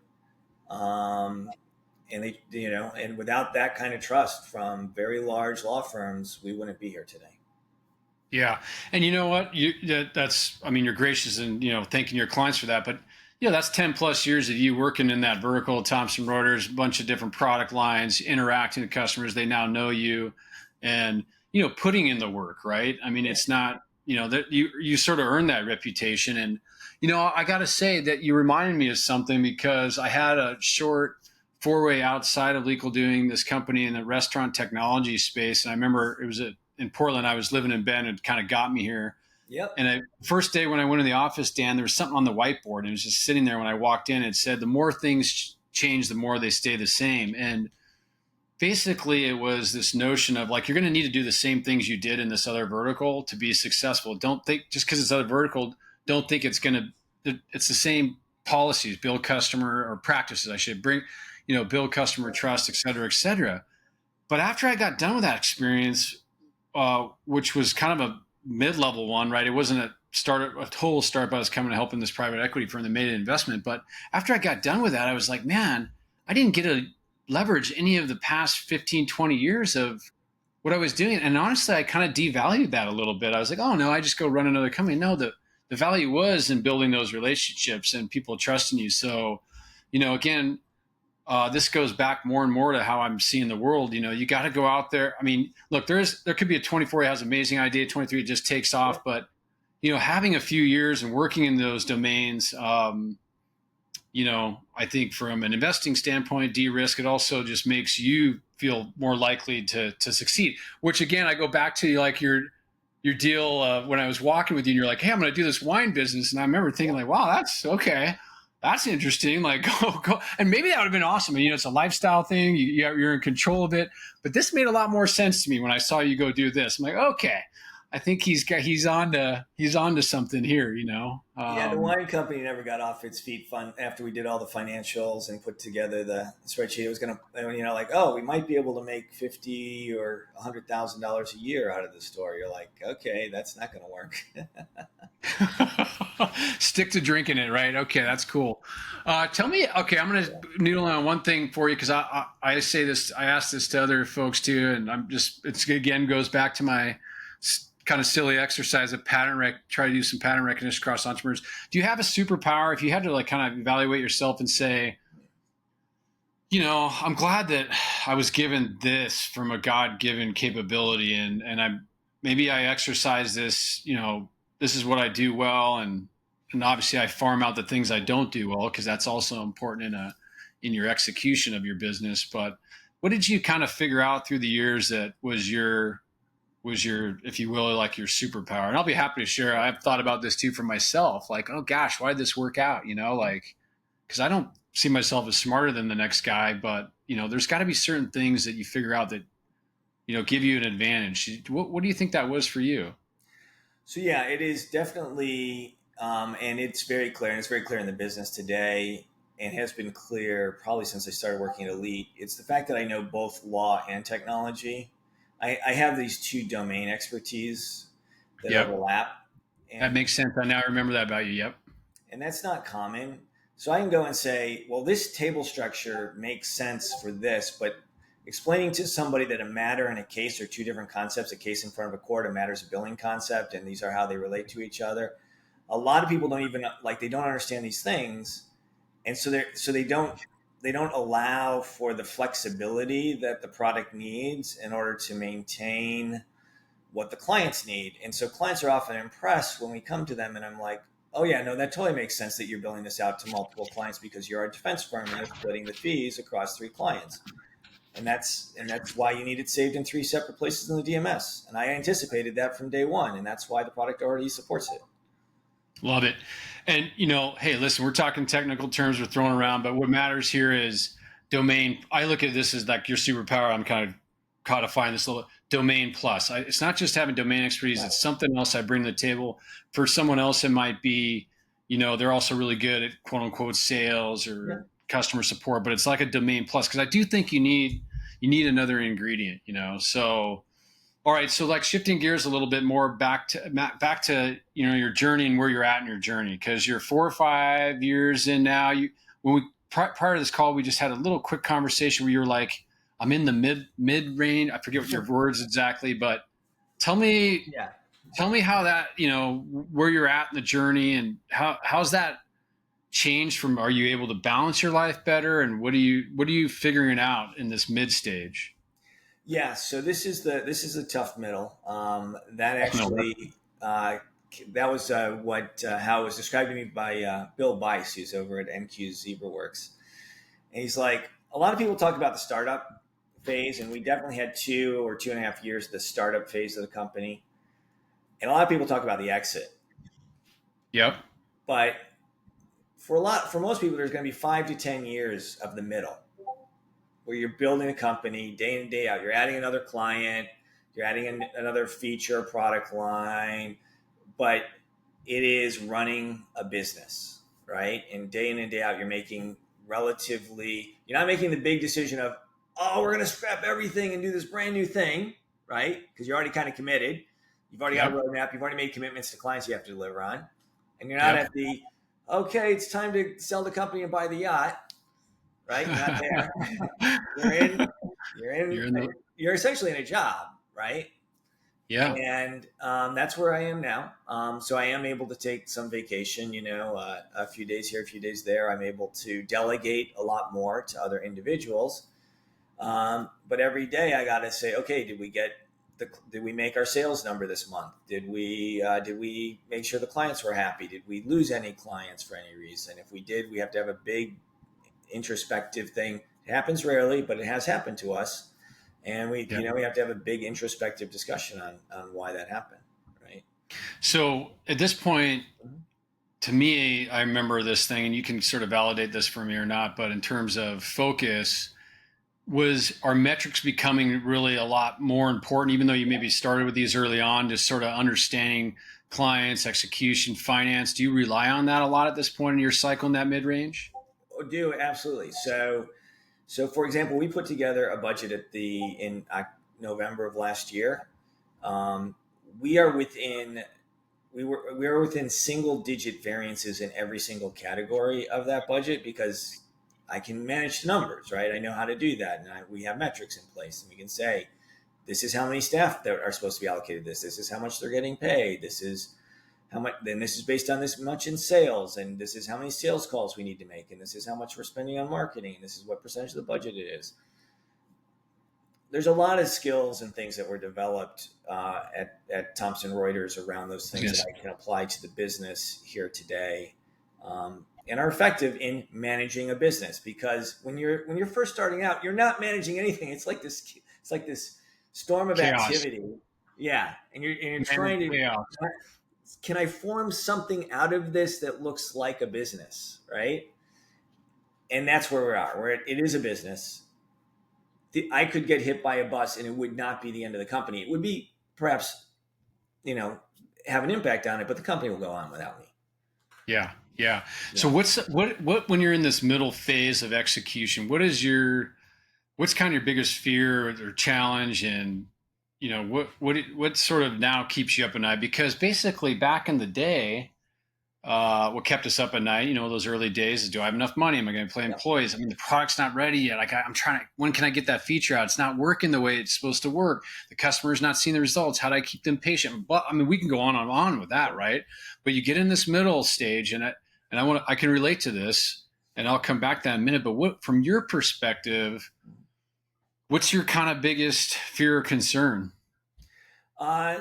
And they, and without that kind of trust from very large law firms, we wouldn't be here today. Yeah. And you know what? I mean, you're gracious and, thanking your clients for that. But, that's 10 plus years of you working in that vertical, Thomson Reuters, a bunch of different product lines, interacting with customers. They now know you and, putting in the work, right? I mean, it's not, that you sort of earn that reputation. And, I got to say that you reminded me of something because I had a short four-way outside of legal doing this company in the restaurant technology space. And I remember it was in Portland. I was living in Bend. It kind of got me here. Yep. And first day when I went in the office, Dan, there was something on the whiteboard. And it was just sitting there when I walked in. It said, the more things change, the more they stay the same. And basically it was this notion of like, you're going to need to do the same things you did in this other vertical to be successful. Don't think just because it's other vertical, don't think it's the same policies, build customer or practices. I should bring, build customer trust, et cetera, et cetera. But after I got done with that experience, which was kind of a mid-level one, right? It wasn't a total startup. I was coming to helping this private equity firm that made an investment. But after I got done with that, I was like, man, I didn't get to leverage any of the past 15, 20 years of what I was doing. And honestly, I kind of devalued that a little bit. I was like, oh no, I just go run another company. No, the value was in building those relationships and people trusting you. So, again, this goes back more and more to how I'm seeing the world. You got to go out there. I mean, look, there could be a 24 who has an amazing idea, 23 just takes off, but having a few years and working in those domains, I think from an investing standpoint, de-risk, it also just makes you feel more likely to succeed. Which again, I go back to like your deal when I was walking with you, and you're like, hey, I'm going to do this wine business, and I remember thinking like, wow, that's okay. That's interesting. Like, go. And maybe that would have been awesome. And, it's a lifestyle thing. You're in control of it. But this made a lot more sense to me when I saw you go do this. I'm like, okay, I think he's on to something here, Yeah, the wine company never got off its feet after we did all the financials and put together the spreadsheet. It was going to, like, oh, we might be able to make $50,000 or $100,000 a year out of the store. You're like, okay, that's not going to work. Stick to drinking it, right? Okay, that's cool. Tell me, okay, I'm going to noodle on one thing for you because I say this, I ask this to other folks too, and it's again goes back to my kind of silly exercise of try to do some pattern recognition across entrepreneurs. Do you have a superpower? If you had to like kind of evaluate yourself and say, I'm glad that I was given this from a God-given capability and maybe I exercise this, this is what I do well. And obviously I farm out the things I don't do well, because that's also important in your execution of your business. But what did you kind of figure out through the years that was your, if you will, like your superpower? And I'll be happy to share. I've thought about this too for myself. Like, oh gosh, why did this work out? Because I don't see myself as smarter than the next guy, but there's got to be certain things that you figure out that, give you an advantage. What do you think that was for you? So yeah, it is definitely, and it's very clear, and it's very clear in the business today, and has been clear probably since I started working at Elite. It's the fact that I know both law and technology. I have these two domain expertise that overlap. And that makes sense. I now remember that about you. Yep. And that's not common. So I can go and say, well, this table structure makes sense for this, but explaining to somebody that a matter and a case are two different concepts, a case in front of a court, a matter is a billing concept, and these are how they relate to each other. A lot of people don't even they don't understand these things. And they don't allow for the flexibility that the product needs in order to maintain what the clients need. And so clients are often impressed when we come to them and I'm like, oh yeah, no, that totally makes sense that you're billing this out to multiple clients because you're a defense firm and you're splitting the fees across 3 clients. And that's why you need it saved in 3 separate places in the DMS. And I anticipated that from day one. And that's why the product already supports it. Love it. And, hey, listen, we're talking technical terms we're throwing around, but what matters here is domain. I look at this as like your superpower. I'm kind of codifying this little domain plus. It's not just having domain expertise. Right. It's something else I bring to the table. For someone else, it might be, they're also really good at quote unquote sales or customer support, but it's like a domain plus. Cause I do think you need another ingredient, so. All right, so like shifting gears a little bit more back to your journey and where you're at in your journey, because you're 4 or 5 years in now. Prior to this call, we just had a little quick conversation where you were like, "I'm in the mid range." I forget what your words exactly, but tell me how that where you're at in the journey and how's that changed from? Are you able to balance your life better, and what are you figuring out in this mid stage? Yeah, so this is the tough middle. That actually that was how it was described to me by Bill Bice, who's over at NQ's ZebraWorks, and he's like, a lot of people talk about the startup phase, and we definitely had 2 or 2.5 years of the startup phase of the company, and a lot of people talk about the exit. Yep. But for most people, there's going to be 5 to 10 years of the middle, where you're building a company day in and day out. You're adding another client, you're adding another feature, product line, but it is running a business, right? And day in and day out, you're not making the big decision of, oh, we're going to scrap everything and do this brand new thing, right? Because you're already kind of committed. You've already got a roadmap. You've already made commitments to clients you have to deliver on. And you're not at the, okay, it's time to sell the company and buy the yacht. Right? You're not there. You're essentially in a job, right? Yeah. And that's where I am now. So I am able to take some vacation, a few days here, a few days there. I'm able to delegate a lot more to other individuals. But every day I got to say, okay, did we make our sales number this month? Did we make sure the clients were happy? Did we lose any clients for any reason? If we did, we have to have a big introspective thing. It happens rarely, but it has happened to us, and we have to have a big introspective discussion on why that happened, right? So at this point, to me, I remember this thing, and you can sort of validate this for me or not, but in terms of focus, was our metrics becoming really a lot more important, even though you maybe started with these early on, just sort of understanding clients, execution, finance? Do you rely on that a lot at this point in your cycle in that mid-range? Do absolutely. So for example, we put together a budget in November of last year. We are within single digit variances in every single category of that budget because I can manage the numbers, right? I know how to do that, and we have metrics in place, and we can say, this is how many staff that are supposed to be allocated. This is how much they're getting paid. This is how much, then this is based on this much in sales, and this is how many sales calls we need to make, and this is how much we're spending on marketing, and this is what percentage of the budget it is. There's a lot of skills and things that were developed at Thomson Reuters around those things that I can apply to the business here today, and are effective in managing a business. Because when you're first starting out, you're not managing anything. It's like this storm of chaos. Activity. Yeah, and you're trying to. Chaos. Can I form something out of this that looks like a business, right? And that's where we are. Where it is a business. I could get hit by a bus and it would not be the end of the company. It would be perhaps, have an impact on it, but the company will go on without me. Yeah. So what's when you're in this middle phase of execution, what's kind of your biggest fear or challenge, and what sort of now keeps you up at night? Because basically back in the day, what kept us up at night, those early days is, do I have enough money? Am I going to pay employees? I mean, the product's not ready yet. Like I'm trying to, when can I get that feature out? It's not working the way it's supposed to work. The customer's not seeing the results. How do I keep them patient? But I mean, we can go on and on with that, right? But you get in this middle stage, and I can relate to this, and I'll come back to that in a minute. But what, from your perspective, what's your kind of biggest fear or concern?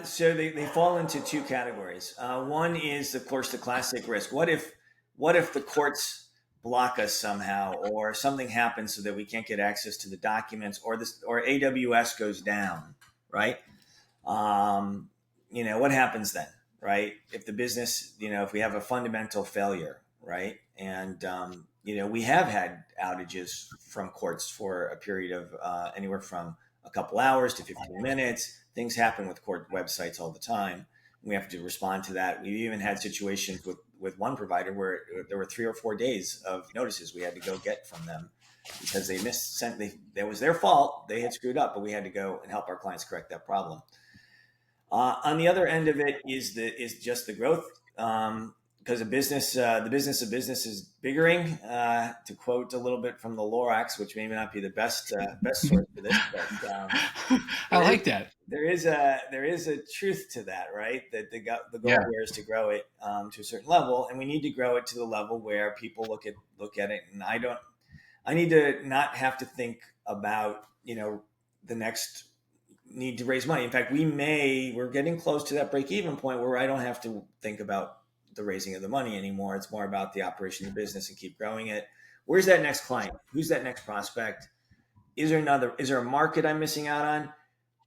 So they fall into two categories. One is, of course, the classic risk. What if the courts block us somehow, or something happens so that we can't get access to the documents, or AWS goes down, right? What happens then, right? If the business, if we have a fundamental failure, right? And we have had outages from courts for a period of anywhere from a couple hours to 15 minutes. Things happen with court websites all the time. We have to respond to that. We've even had situations with one provider where there were 3 or 4 days of notices we had to go get from them because they that was their fault. They had screwed up, but we had to go and help our clients correct that problem. On the other end of it is just the growth, because the business of business is biggering. To quote a little bit from the Lorax, which may not be the best source for this, but I like that. There is a truth to that, right? That the goal here is to grow it to a certain level, and we need to grow it to the level where people look at it. And I need to not have to think about the next need to raise money. In fact, we're getting close to that break even point where I don't have to think about the raising of the money anymore. It's more about the operation of the business and keep growing it. Where's that next client? Who's that next prospect? Is there a market I'm missing out on?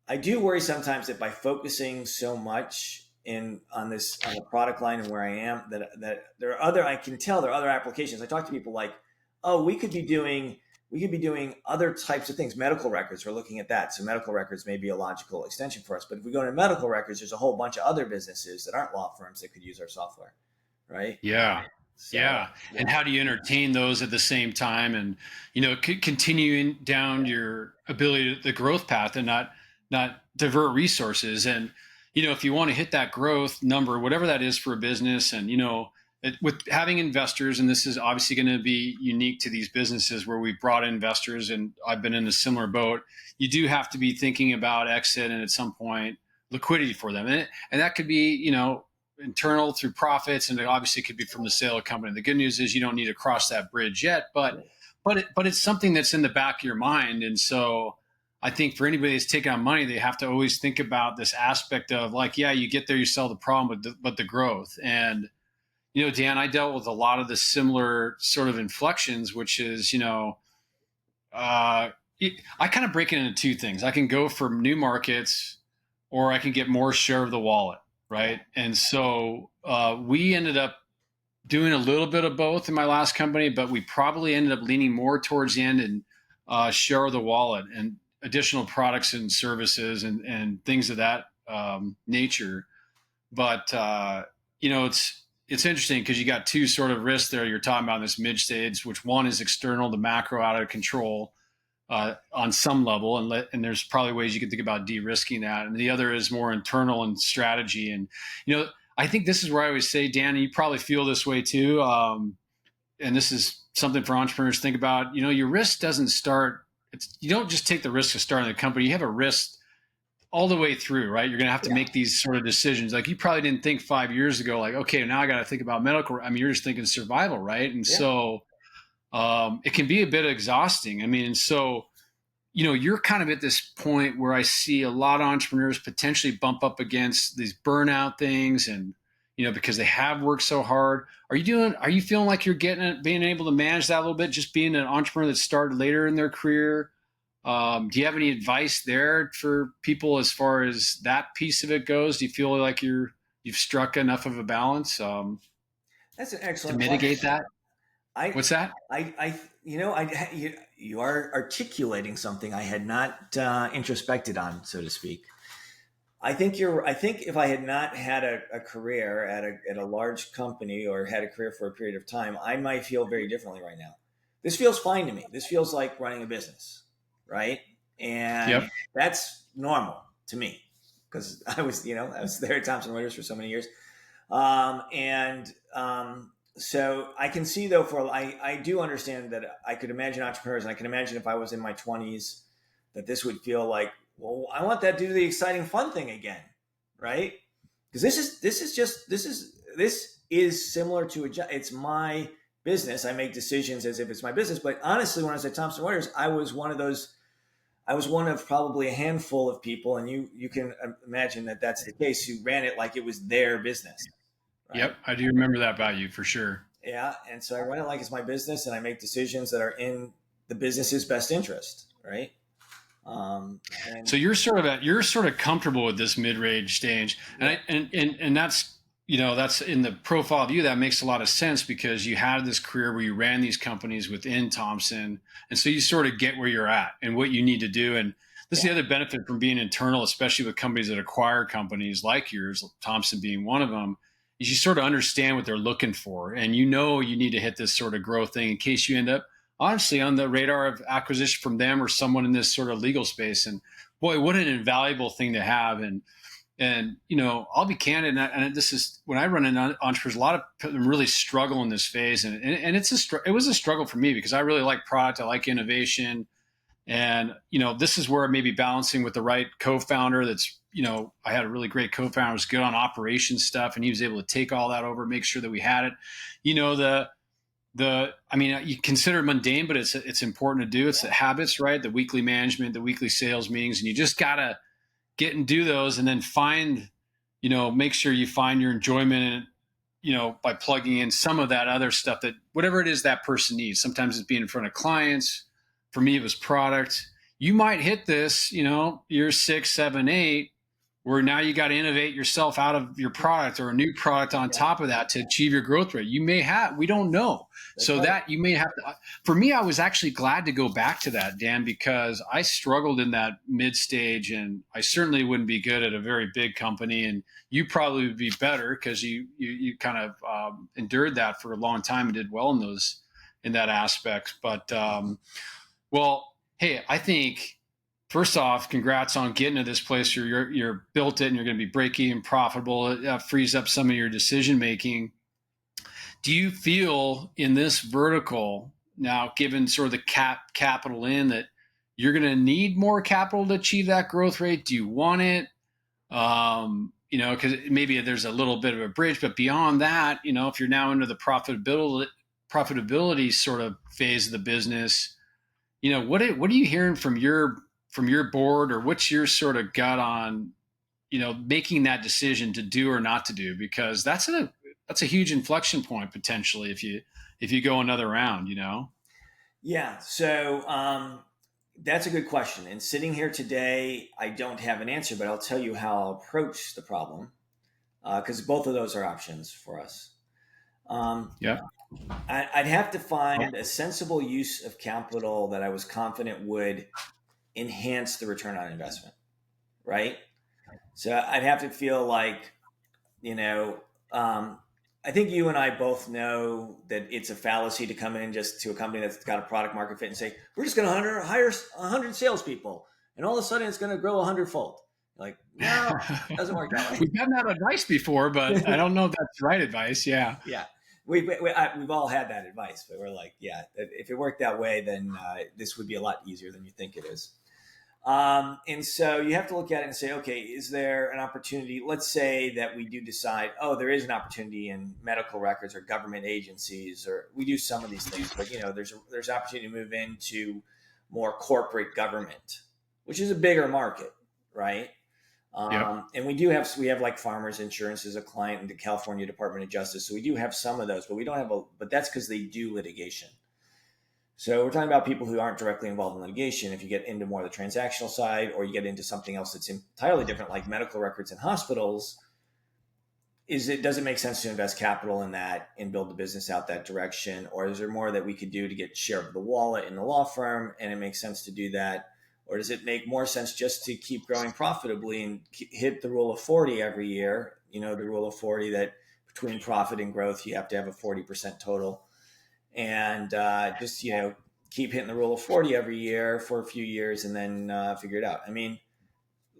I do worry sometimes that by focusing so much on the product line and where I am, that I can tell there are other applications. I talk to people like, oh, we could be doing other types of things. Medical records, we're looking at that. So medical records may be a logical extension for us. But if we go into medical records, there's a whole bunch of other businesses that aren't law firms that could use our software, right? Yeah. So, yeah. And how do you entertain those at the same time, and continuing down your ability, the growth path, and not divert resources? And if you want to hit that growth number, whatever that is for a business, and with having investors, and this is obviously going to be unique to these businesses where we've brought in investors, and I've been in a similar boat. You do have to be thinking about exit and at some point liquidity for them, and that could be internal through profits, and it obviously could be from the sale of company. The good news is you don't need to cross that bridge yet, but it's something that's in the back of your mind. And so I think for anybody that's taking on money, they have to always think about this aspect of like, yeah, you get there, you solve the problem, but the growth. And Dan, I dealt with a lot of the similar sort of inflections, which is I kind of break it into two things. I can go for new markets, or I can get more share of the wallet. Right. And so we ended up doing a little bit of both in my last company, but we probably ended up leaning more towards the end and share of the wallet and additional products and services and things of that nature. But, it's interesting because you got two sort of risks there. You're talking about in this mid stage, which one is external, the macro out of control. On some level, and there's probably ways you can think about de-risking that, and the other is more internal and strategy. And I think this is where I always say, Dan, you probably feel this way too, and this is something for entrepreneurs to think about. Your risk doesn't start. You don't just take the risk of starting a company. You have a risk all the way through, right? You're going to have to make these sort of decisions. Like you probably didn't think 5 years ago, like, okay, now I got to think about medical. I mean, you're just thinking survival, right? And so it can be a bit exhausting. I mean, so, you're kind of at this point where I see a lot of entrepreneurs potentially bump up against these burnout things, and, because they have worked so hard. Are you feeling like you're being able to manage that a little bit, just being an entrepreneur that started later in their career? Do you have any advice there for people as far as that piece of it goes? Do you feel like you've struck enough of a balance that's an excellent to mitigate question. that? What's that? You are articulating something I had not introspected on, so to speak. I think if I had not had a career at a large company, or had a career for a period of time, I might feel very differently right now. This feels fine to me. This feels like running a business, right? And that's normal to me because I was there at Thomson Reuters for so many years. So I can see though, I do understand that I could imagine entrepreneurs, and I can imagine if I was in my 20s that this would feel like, well, I want that to do the exciting fun thing again, right? Because this is similar to it's my business. I make decisions as if it's my business. But honestly, when I was at Thomson Reuters, I was one of probably a handful of people, and you can imagine that that's the case, who ran it like it was their business. Right? Yep, I do remember that about you for sure. Yeah, and so I run it like it's my business, and I make decisions that are in the business's best interest, right? So you're sort of comfortable with this mid-range stage, and that's that's in the profile of you that makes a lot of sense, because you had this career where you ran these companies within Thomson, and so you sort of get where you're at and what you need to do. And this is the other benefit from being internal, especially with companies that acquire companies like yours, Thomson being one of them, is you sort of understand what they're looking for, and you need to hit this sort of growth thing in case you end up honestly on the radar of acquisition from them or someone in this sort of legal space. And boy, what an invaluable thing to have. And I'll be candid, and this is when I run into entrepreneurs, a lot of them really struggle in this phase, and it was a struggle for me, because I really like product, I like innovation, and this is where maybe balancing with the right co-founder. I had a really great co-founder who was good on operations stuff, and he was able to take all that over, make sure that we had it. You consider it mundane, but it's important to do. It's the habits, right? The weekly management, the weekly sales meetings, and you just gotta get and do those, and then make sure you find your enjoyment in, by plugging in some of that other stuff, that whatever it is that person needs. Sometimes it's being in front of clients. For me, it was product. You might hit this, year 6, 7, 8, where now you got to innovate yourself out of your product, or a new product on top of that to achieve your growth rate. We don't know. That's right. That you may have to, for me, I was actually glad to go back to that, Dan, because I struggled in that mid stage, and I certainly wouldn't be good at a very big company. And you probably would be better, because you kind of endured that for a long time and did well in that aspect. But, well, hey, I think, first off, congrats on getting to this place where you're built it and you're going to be break-even profitable. It frees up some of your decision making. Do you feel in this vertical now, given sort of the capital in, that you're going to need more capital to achieve that growth rate? Do you want it? Because maybe there's a little bit of a bridge, but beyond that, if you're now into the profitability sort of phase of the business, what are you hearing from your board, or what's your sort of gut on, making that decision to do or not to do? Because that's a huge inflection point potentially if you go another round, Yeah. So that's a good question. And sitting here today, I don't have an answer, but I'll tell you how I'll approach the problem, because both of those are options for us. Yeah. I'd have to find a sensible use of capital that I was confident would enhance the return on investment, right? So I'd have to feel like, I think you and I both know that it's a fallacy to come in just to a company that's got a product market fit and say, we're just going to hire 100 salespeople, and all of a sudden it's going to grow 100-fold. Like, no, it doesn't work that way. We've had that advice before, but I don't know if that's right advice. Yeah. Yeah. We've all had that advice, but we're like, yeah, if it worked that way, then this would be a lot easier than you think it is. And so you have to look at it and say, okay, is there an opportunity? Let's say that we do decide, there is an opportunity in medical records or government agencies, or we do some of these things, but there's an opportunity to move into more corporate government, which is a bigger market, right? And we have like Farmers Insurance as a client in the California Department of Justice. So we do have some of those, but we don't have but that's because they do litigation. So we're talking about people who aren't directly involved in litigation. If you get into more of the transactional side, or you get into something else that's entirely different, like medical records and hospitals, does it make sense to invest capital in that and build the business out that direction? Or is there more that we could do to get share of the wallet in the law firm, and it makes sense to do that? Or does it make more sense just to keep growing profitably and hit the rule of 40 every year? The rule of 40, that between profit and growth, you have to have a 40% total. And just, keep hitting the rule of 40 every year for a few years, and then figure it out. I mean,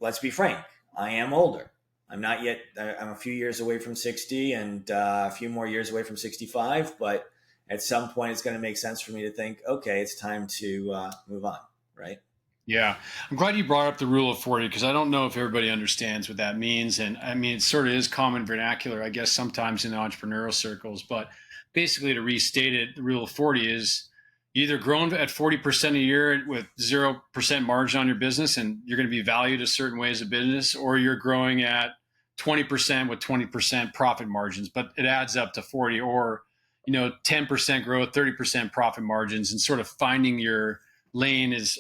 let's be frank. I am older. I'm not yet, I'm a few years away from 60 and a few more years away from 65, but at some point it's going to make sense for me to think, okay, it's time to move on, right? Yeah, I'm glad you brought up the rule of 40 because I don't know if everybody understands what that means. And I mean, it sort of is common vernacular, I guess, sometimes in entrepreneurial circles. But basically, to restate it, the rule of 40 is you either grown at 40% a year with 0% margin on your business and you're going to be valued a certain way as a business, or you're growing at 20% with 20% profit margins, but it adds up to 40, or 10% growth, 30% profit margins, and sort of finding your lane is,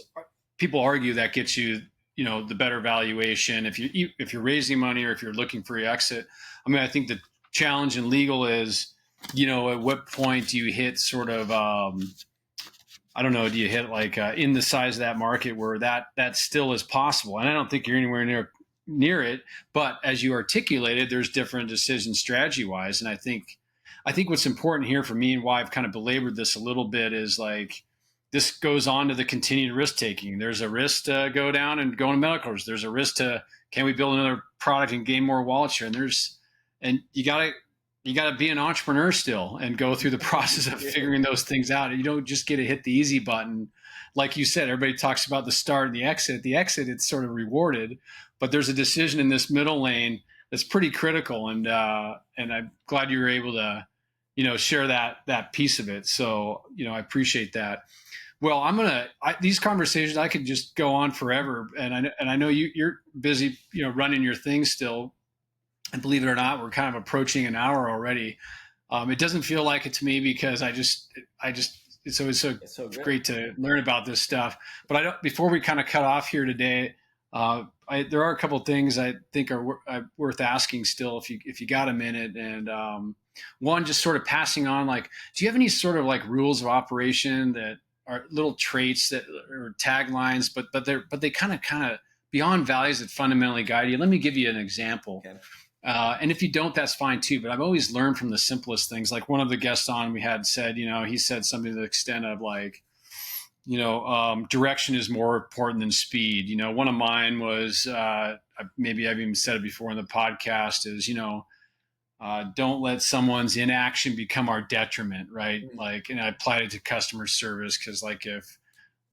people argue, that gets you, the better valuation if you're raising money or if you're looking for your exit. I mean, I think the challenge in legal is, at what point do you hit sort of, I don't know, do you hit like in the size of that market where that still is possible? And I don't think you're anywhere near it. But as you articulated, there's different decisions strategy wise, and I think what's important here for me and why I've kind of belabored this a little bit is like, this goes on to the continued risk taking. There's a risk to go down and go into medicals. There's a risk to, can we build another product and gain more wallet share? And you gotta be an entrepreneur still and go through the process of figuring those things out. You don't just get to hit the easy button. Like you said, everybody talks about the start and the exit. The exit, it's sort of rewarded, but there's a decision in this middle lane that's pretty critical. And I'm glad you were able to, share that piece of it. So, I appreciate that. Well, these conversations, I could just go on forever. And I know you're busy, running your thing still. And believe it or not, we're kind of approaching an hour already. It doesn't feel like it to me because it's always so great to learn about this stuff. But before we kind of cut off here today, there are a couple of things I think are worth asking still, if you got a minute. And one, just sort of passing on, like, do you have any sort of like rules of operation that are little traits that or taglines, but they kind of beyond values that fundamentally guide you? Let me give you an example. Okay. And if you don't, that's fine too. But I've always learned from the simplest things. Like one of the guests on we had said, he said something to the extent of like, direction is more important than speed. One of mine was, maybe I've even said it before in the podcast, is, don't let someone's inaction become our detriment, right? Like, and I applied it to customer service because, like,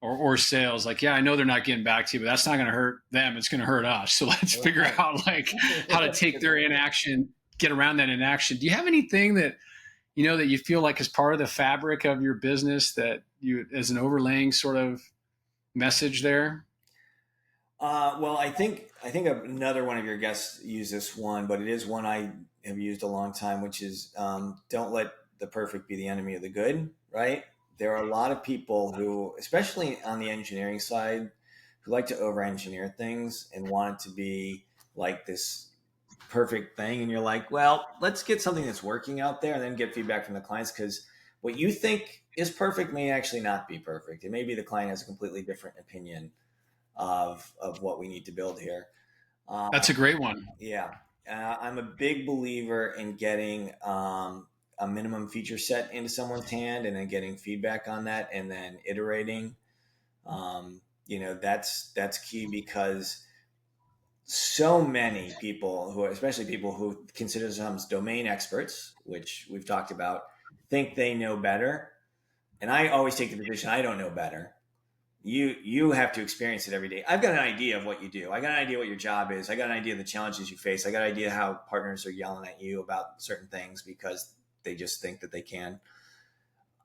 or sales, like, yeah, I know they're not getting back to you, but that's not going to hurt them. It's going to hurt us. So let's figure out like how to take their inaction, get around that inaction. Do you have anything that, that you feel like is part of the fabric of your business that you, as an overlaying sort of message there? Well, I think another one of your guests used this one, but it is one I have used a long time, which is don't let the perfect be the enemy of the good, right? There are a lot of people who, especially on the engineering side, who like to over-engineer things and want it to be like this perfect thing. And you're like, well, let's get something that's working out there and then get feedback from the clients, because what you think is perfect may actually not be perfect. It may be the client has a completely different opinion of what we need to build here. That's a great one. Yeah. I'm a big believer in getting a minimum feature set into someone's hand and then getting feedback on that and then iterating. That's key, because so many people especially people who consider themselves domain experts, which we've talked about, think they know better. And I always take the position, I don't know better. You have to experience it every day. I've got an idea of what you do. I got an idea what your job is. I got an idea of the challenges you face. I got an idea how partners are yelling at you about certain things because they just think that they can.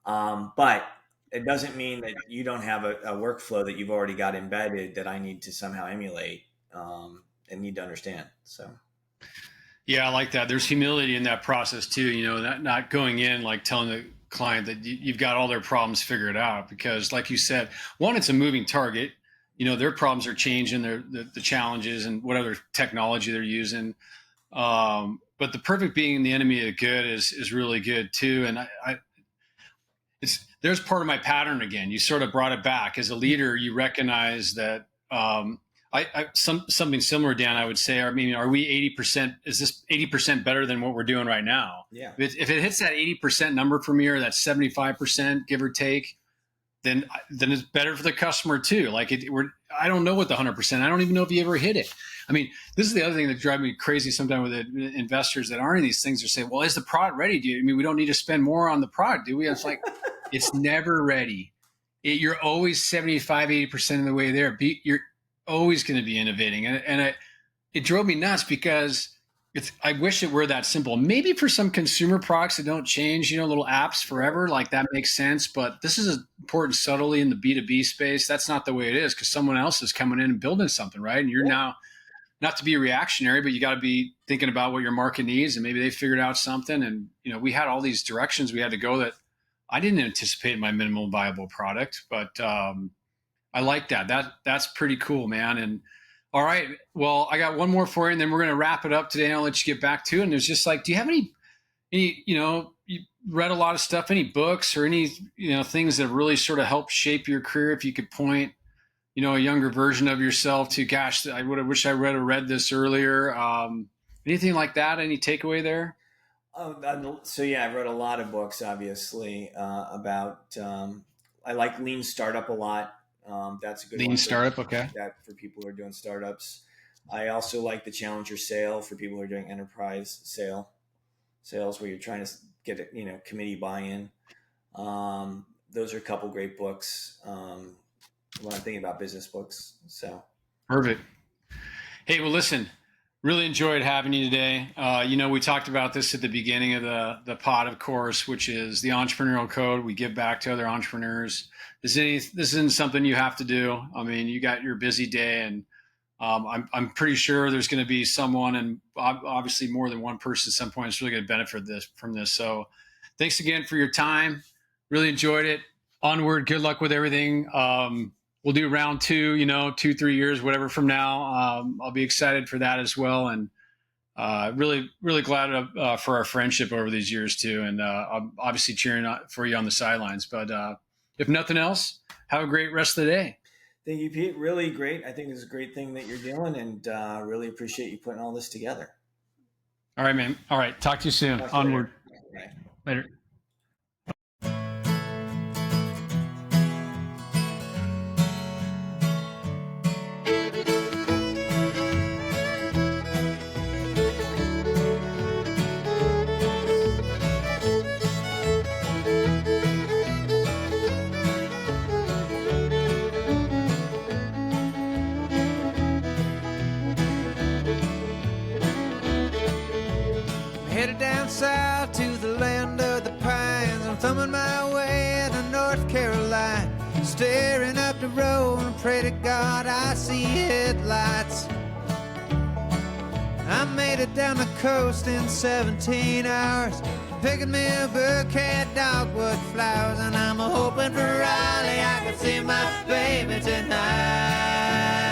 But it doesn't mean that you don't have a workflow that you've already got embedded that I need to somehow emulate and need to understand. So. Yeah, I like that. There's humility in that process too, not going in like telling the client that you've got all their problems figured out, because like you said, one, it's a moving target. Their problems are changing, the challenges and whatever technology they're using. But the perfect being the enemy of the good is really good too. And there's part of my pattern again. You sort of brought it back. As a leader, you recognize that something similar, Dan, I would say, I mean, are we 80%? Is this 80% better than what we're doing right now? Yeah. If it hits that 80% number for me, or that 75%, give or take, then it's better for the customer too. Like I don't know what the 100%. I don't even know if you ever hit it. I mean, this is the other thing that drives me crazy sometimes with investors that aren't in these things. Are saying, "Well, is the product ready? We don't need to spend more on the product, do we?" It's like, it's never ready. You're always 75, 80% of the way there. You're always going to be innovating, and it drove me nuts because I wish it were that simple. Maybe for some consumer products that don't change, little apps forever, like that makes sense. But this is important subtly in the B2B space. That's not the way it is, because someone else is coming in and building something, right? And you're now, not to be reactionary, but you got to be thinking about what your market needs, and maybe they figured out something. And we had all these directions we had to go that I didn't anticipate in my minimum viable product, but I like that. That's pretty cool, man. And all right, well, I got one more for you, and then we're going to wrap it up today, and I'll let you get back to it. And there's just like, do you have any, you read a lot of stuff, any books or any, things that really sort of helped shape your career? If you could point, a younger version of yourself to, gosh, I would have wished I read this earlier. Anything like that? Any takeaway there? So yeah, I read a lot of books, obviously, about, I like Lean Startup a lot. That's a good Lean Startup, okay. That for people who are doing startups. I also like the Challenger Sale for people who are doing enterprise sales, where you're trying to get committee buy-in. Those are a couple great books when I'm thinking about business books. So perfect. Hey, well, listen, really enjoyed having you today. We talked about this at the beginning of the pod, of course, which is the entrepreneurial code we give back to other entrepreneurs. This isn't something you have to do. I mean, you got your busy day, and I'm pretty sure there's going to be someone, and obviously more than one person at some point is really going to benefit from this. So thanks again for your time. Really enjoyed it. Onward. Good luck with everything. We'll do round 2, 2-3 years, whatever from now. I'll be excited for that as well. And really, really glad for our friendship over these years too. And I'm obviously cheering for you on the sidelines, but if nothing else, have a great rest of the day. Thank you, Pete. Really great. I think it's a great thing that you're doing, and really appreciate you putting all this together. All right, man. All right. Talk to you soon. Onward. Later. Headed down south to the land of the pines. I'm thumbing my way to North Carolina, staring up the road and pray to God I see headlights. I made it down the coast in 17 hours, picking me a bouquet of dogwood flowers, and I'm hoping for Raleigh I can see my baby tonight.